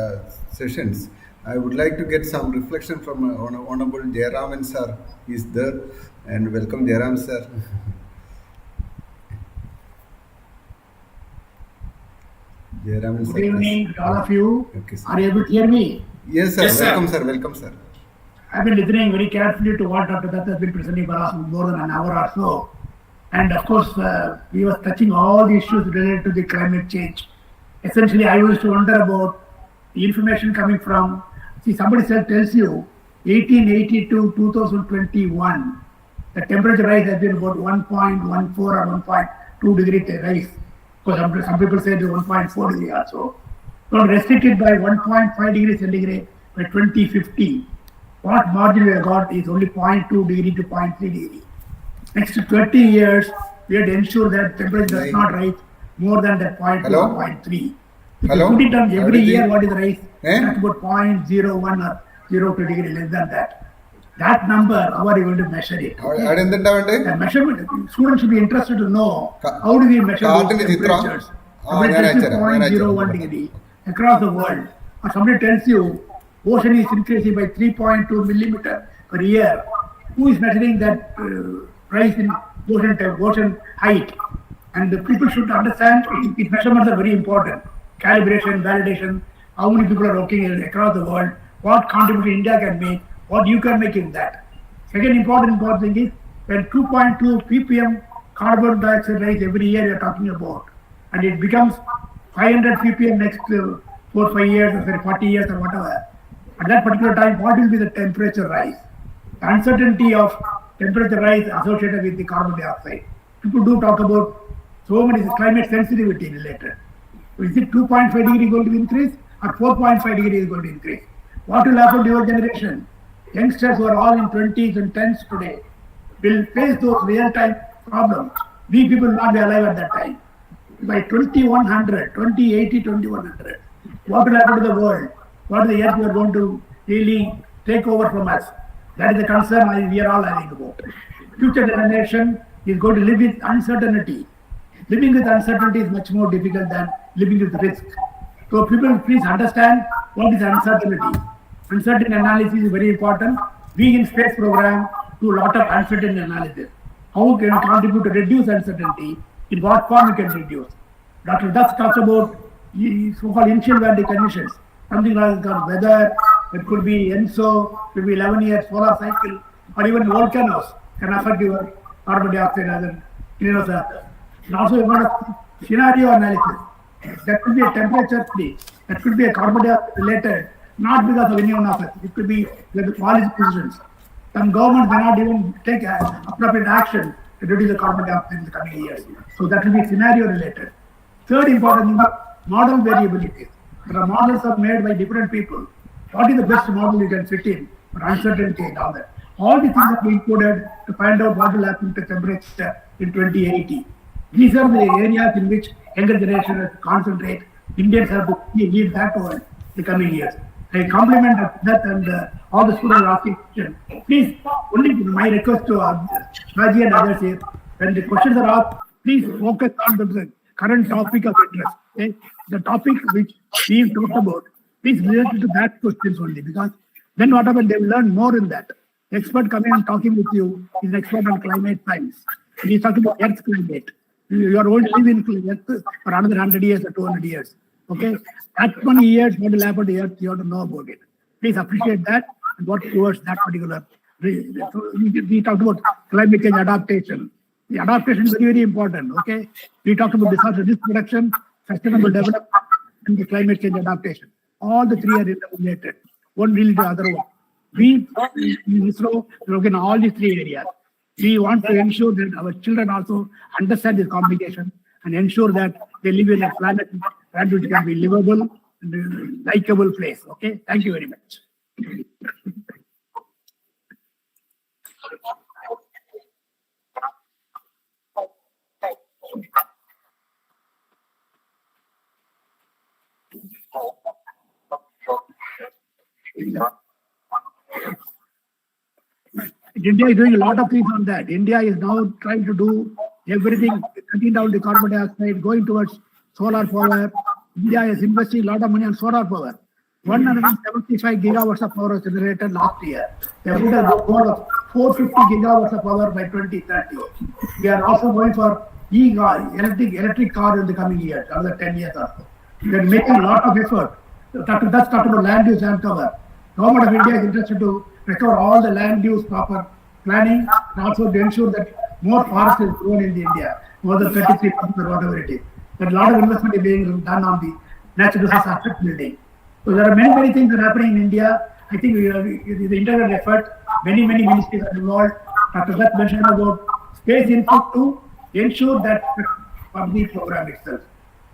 sessions, I would like to get some reflection from Honorable Jayaraman sir. He is there, and welcome Jayaraman sir. Jayaraman sir. Good evening to all of you. Okay, sir. Are you able to hear me? Yes, sir. Yes, sir. Welcome, sir. Welcome, sir. I've been listening very carefully to what Dr. Dutt has been presenting for us more than an hour or so. And of course, we were touching all the issues related to the climate change. Essentially, I used to wonder about the information coming from, somebody tells you 1880 to 2021, the temperature rise has been about 1.14 or 1.2 degree rise. Because some people say it's 1.4 degree also. So restricted by 1.5 degrees centigrade by 2050. What margin we have got is only 0.2 degree to 0.3 degree. Next 20 years, we have to ensure that temperature does not rise more than that 0.2 or 0.3. Hello? Put it on every year, what is the rise? Eh? That's about 0.01 or 0.2 degree, less than that. That number, how are you going to measure it? The measurement, students should be interested to know how do we measure those temperatures. Somebody tells you 0.01 degree across the world. Or somebody tells you ocean is increasing by 3.2 millimeter per year. Who is measuring that rise in ocean height? And the people should understand these measurements are very important. Calibration, validation, how many people are working across the world, what contribution India can make, what you can make in that. Second important thing is when 2.2 ppm carbon dioxide rise every year you are talking about, and it becomes 500 ppm next 4-5 years or 40 years or whatever. At that particular time, what will be the temperature rise? The uncertainty of temperature rise associated with the carbon dioxide. People do talk about so many climate sensitivity related. Is it 2.5 degree going to increase or 4.5 degree is going to increase? What will happen to your generation? Youngsters who are all in 20s and 10s today will face those real-time problems. We people will not be alive at that time. By 2100, 2080, 2100, what will happen to the world? What is the earth we are going to really take over from us? That is the concern we are all having about. Future generation is going to live with uncertainty. Living with uncertainty is much more difficult than living with risk. So people please understand what is uncertainty. Uncertainty analysis is very important. We in space program do a lot of uncertainty analysis. How can we contribute to reduce uncertainty? In what form we can reduce? Dr. Dutt talks about so-called initial value conditions. Something like weather, it could be ENSO, could be 11-year solar cycle, or even volcanoes can affect your carbon dioxide as a greenhouse gas. And also you got a scenario analysis. That could be a temperature free. That could be a carbon dioxide related, not because of any one of it. It could be like the policy decisions. Some governments may not even take appropriate action to reduce the carbon dioxide in the coming years. So that will be scenario related. Third important thing is model variability. There are models are made by different people. What is the best model you can fit in for uncertainty and all that? All these things are included to find out what will happen to temperature in 2080. These are the areas in which younger generation has to concentrate. Indians have to lead that over the coming years. I compliment that and all the students are asking questions. Please, only my request to Raji and others here, when the questions are asked, please focus on the current topic of interest. Okay? The topic which we talked about, please relate to that questions only, because then whatever they will learn more in that. The expert coming and talking with you is an expert on climate science. And he's talking about Earth's climate. You are going to live in Earth for another 100 years or 200 years. Okay? That many years, what will happen to Earth, you have to know about it. Please appreciate that and work towards that particular. So we talked about climate change adaptation. The adaptation is very, very important. Okay? We talked about disaster risk reduction, sustainable development, and the climate change adaptation. All the three are related. One really the other one. We in ISRO look in all these three areas. We want to ensure that our children also understand this complication and ensure that they live in a planet which can be livable and likable place. Okay, thank you very much. India is doing a lot of things on that. India is now trying to do everything, cutting down the carbon dioxide, going towards solar power. India is investing a lot of money on solar power. 175 gigawatts of power was generated last year. They have put a goal of 450 gigawatts of power by 2030. We are also going for electric car in the coming years, another 10 years or so. We are making a lot of effort. That's talked about land use and cover. Government of India is interested to restore all the land use proper planning, and also to ensure that more forest is grown in India, more than 33% or whatever it is. But a lot of investment is being done on the natural resource asset building. So there are many things that are happening in India. I think the integral effort, many ministries are involved. Dr. Dutt mentioned about space input to ensure that for the program itself.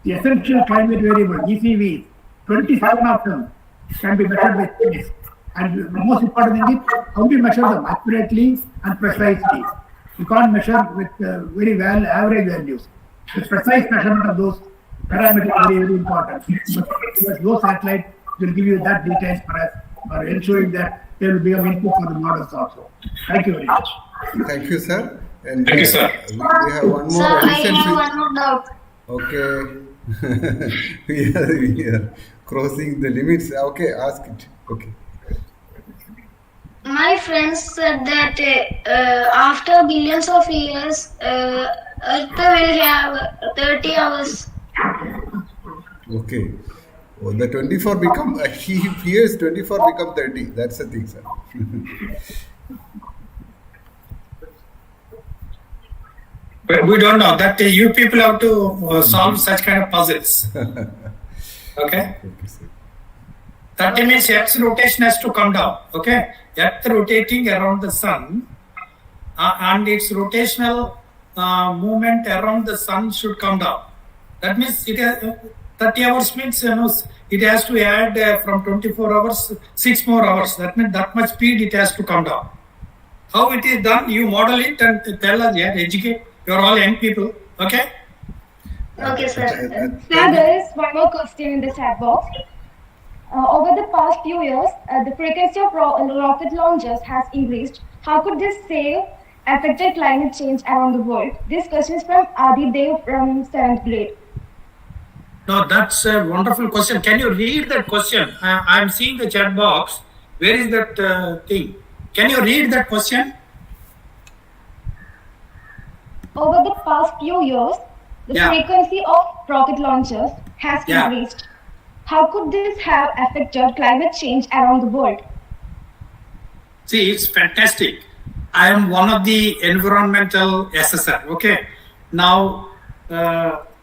The essential climate variable, ECVs, 27 of them can be measured with space. And the most important thing is how do you measure them accurately and precisely. You can't measure with very well average values. The precise measurement of those parameters are very important. Because those satellites will give you that details for ensuring that they will be of input for the models also. Thank you very much. Thank you, sir. And Thank you, sir. We have one more Sir, I addition have to- one more doubt. Okay. we are crossing the limits. Okay, ask it. Okay. My friends said that after billions of years, Earth will have 30 hours. Okay. Oh, the 24 become, he fears 24 become 30. That's the thing, sir. We don't know that you people have to solve such kind of puzzles. Okay. Okay, sir. 30 means Earth's rotation has to come down. Okay. Earth rotating around the sun and its rotational movement around the sun should come down. That means it has, 30 hours means it has to add from 24 hours 6 more hours. That means that much speed it has to come down. How it is done? You model it and tell us. Yeah, educate. You are all young people. Okay. Okay, sir. Sir, there is one more question in the chat box. Over the past few years, the frequency of rocket launches has increased. How could this save affected climate change around the world? This question is from Adi Dev from 7th grade. No, that's a wonderful question. Can you read that question? I'm seeing the chat box. Where is that thing? Can you read that question? Over the past few years, the Yeah. frequency of rocket launches has Yeah. increased. How could this have affected climate change around the world? See, it's fantastic. I am one of the environmental assessor. Okay. Now,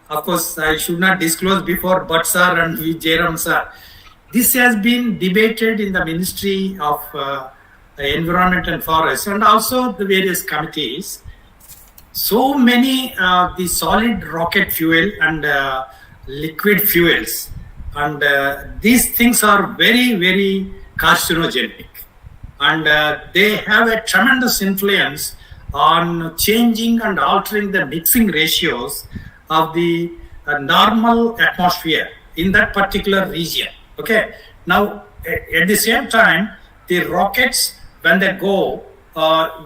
of course, I should not disclose before Butt sir and Jairam sir. This has been debated in the Ministry of Environment and Forest and also the various committees. So many the solid rocket fuel and liquid fuels, and these things are very carcinogenic, and they have a tremendous influence on changing and altering the mixing ratios of the normal atmosphere in that particular region. Okay. Now, at the same time, the rockets, when they go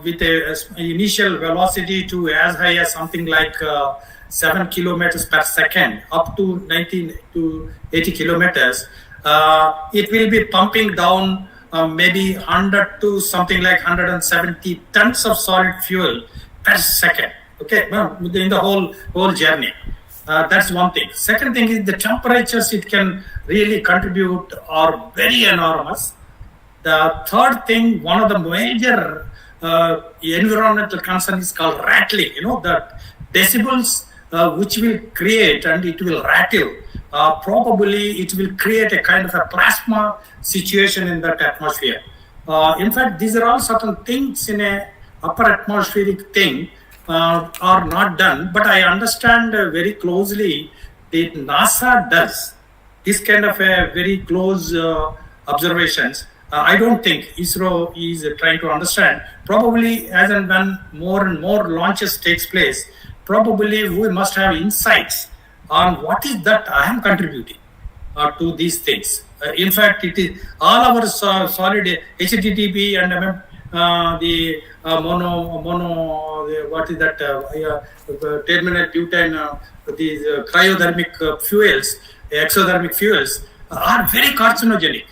with a initial velocity to as high as something like 7 kilometers per second, up to 19 to 80 kilometers, it will be pumping down maybe 100 to something like 170 tons of solid fuel per second. Okay, in the whole journey. That's one thing. Second thing is the temperatures it can really contribute are very enormous. The third thing, one of the major environmental concern is called rattling. The decibels which will create and it will rattle. Probably it will create a kind of a plasma situation in that atmosphere. In fact, these are all certain things in a upper atmospheric thing are not done, but I understand very closely that NASA does this kind of a very close observations. I don't think ISRO is trying to understand. Probably as and when more and more launches takes place, probably we must have insights on what is that I am contributing to these things. In fact, it is all our solid HTTP and the what is that terminal butane, these cryothermic fuels, exothermic fuels are very carcinogenic.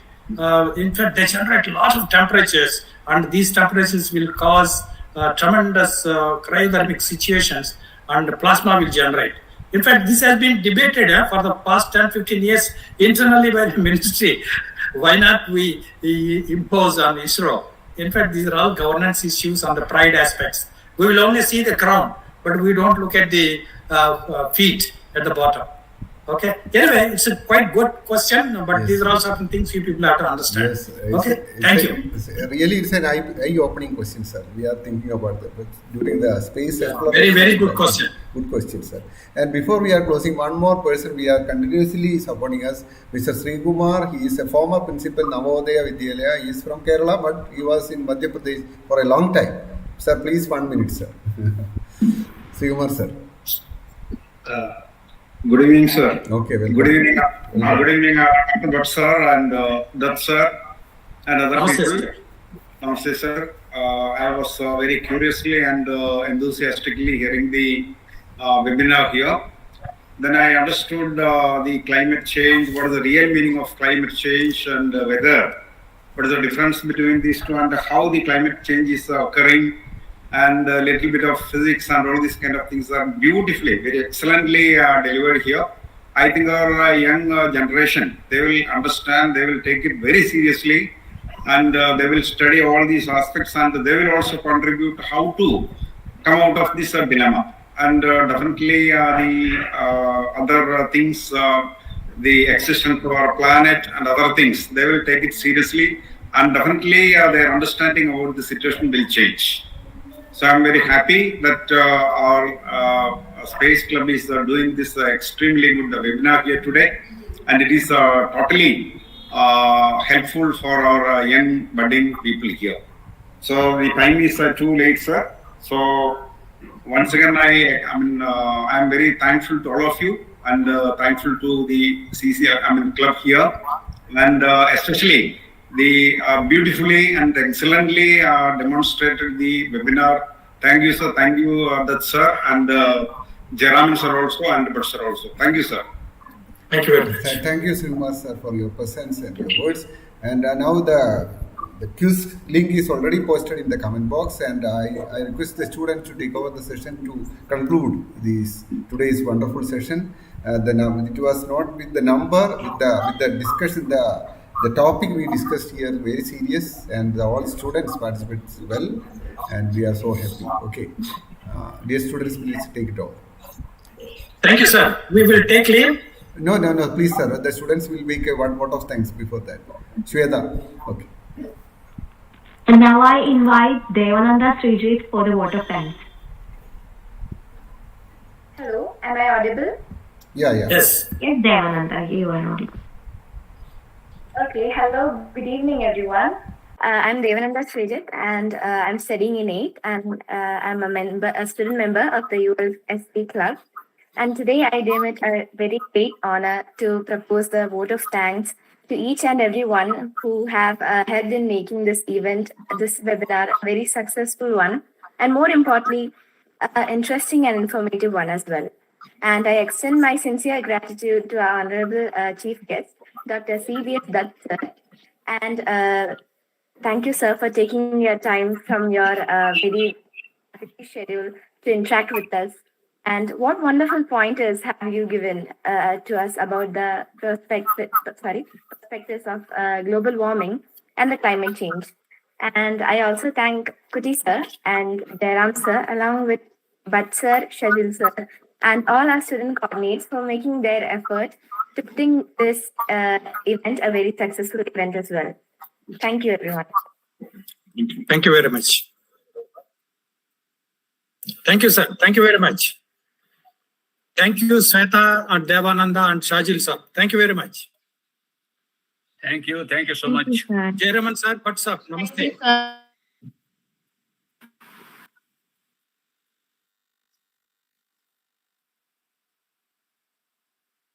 In fact, they generate a lot of temperatures, and these temperatures will cause tremendous cryothermic situations, and plasma will generate. In fact, this has been debated for the past 10-15 years internally by the ministry. Why not we impose on ISRO? In fact, these are all governance issues on the pride aspects. We will only see the crown, but we don't look at the feet at the bottom. Okay. Anyway, it's a quite good question, but these are all certain things you people have to understand. Yes. Okay. Thank you. It's an eye-opening question, sir. We are thinking about that, but during the space Very, very good question. Good question, sir. And before we are closing, one more person we are continuously supporting us, Mr. Sri Kumar. He is a former principal Navodaya Vidyalaya. He is from Kerala, but he was in Madhya Pradesh for a long time. Sir, please 1 minute, sir. Sri Kumar, sir. Good evening, sir. Okay, welcome. Good evening, Dr. Dutt sir and Dutt sir and other people. Namaste, sir. I was very curiously and enthusiastically hearing the webinar here. Then I understood the climate change, what is the real meaning of climate change and weather, what is the difference between these two and how the climate change is occurring, and a little bit of physics and all these kind of things are beautifully, very excellently delivered here. I think our young generation, they will understand, they will take it very seriously, and they will study all these aspects, and they will also contribute how to come out of this dilemma. And definitely the other things, the existence of our planet and other things, they will take it seriously, and definitely their understanding about the situation will change. So I'm very happy that our Space Club is doing this extremely good webinar here today, and it is totally helpful for our young budding people here. So the time is too late, sir. So once again, I'm very thankful to all of you, and thankful to the club here, and especially the beautifully and excellently demonstrated the webinar. Thank you, sir. Thank you, Dutt sir, and Jairam sir also, and Dutt sir also. Thank you, sir. Thank you very much. Thank you, Srinivas sir, for your presence and your words. And now the quiz link is already posted in the comment box, and I request the students to take over the session to conclude today's wonderful session. It was not with the number, with the discussion, the topic we discussed here very serious, and all students participated well, and we are so happy. Okay, dear students, please take it over. Thank you, sir. We will take leave. No, please, sir. The students will make a one vote of thanks before that. Shweta, okay. And now I invite Devananda Srijit for the vote of thanks. Hello, am I audible? Yeah. Yes. Yes, Devananda, you are audible. Okay, hello, good evening everyone. I'm Devananda Srijit, and I'm studying in 8th, and I'm a student member of the ULSP club. And today I deem it a very great honor to propose the vote of thanks to each and everyone who have helped in making this event, this webinar, a very successful one, and more importantly, interesting and informative one as well. And I extend my sincere gratitude to our honorable chief guest, Dr. CBS Dutt sir. And thank you, sir, for taking your time from your very busy schedule to interact with us. And what wonderful pointers have you given to us about the perspectives of global warming and the climate change. And I also thank Kuti sir and Jairam sir, along with Dutt sir, Shajil sir, and all our student coordinates for making their effort to putting this event a very successful event as well. Thank you, everyone. Thank you very much. Thank you, sir. Thank you very much. Thank you, Sweta and Devananda and Shajil sir. Thank you very much. Thank you so much. Jairam sir, what's up? Namaste.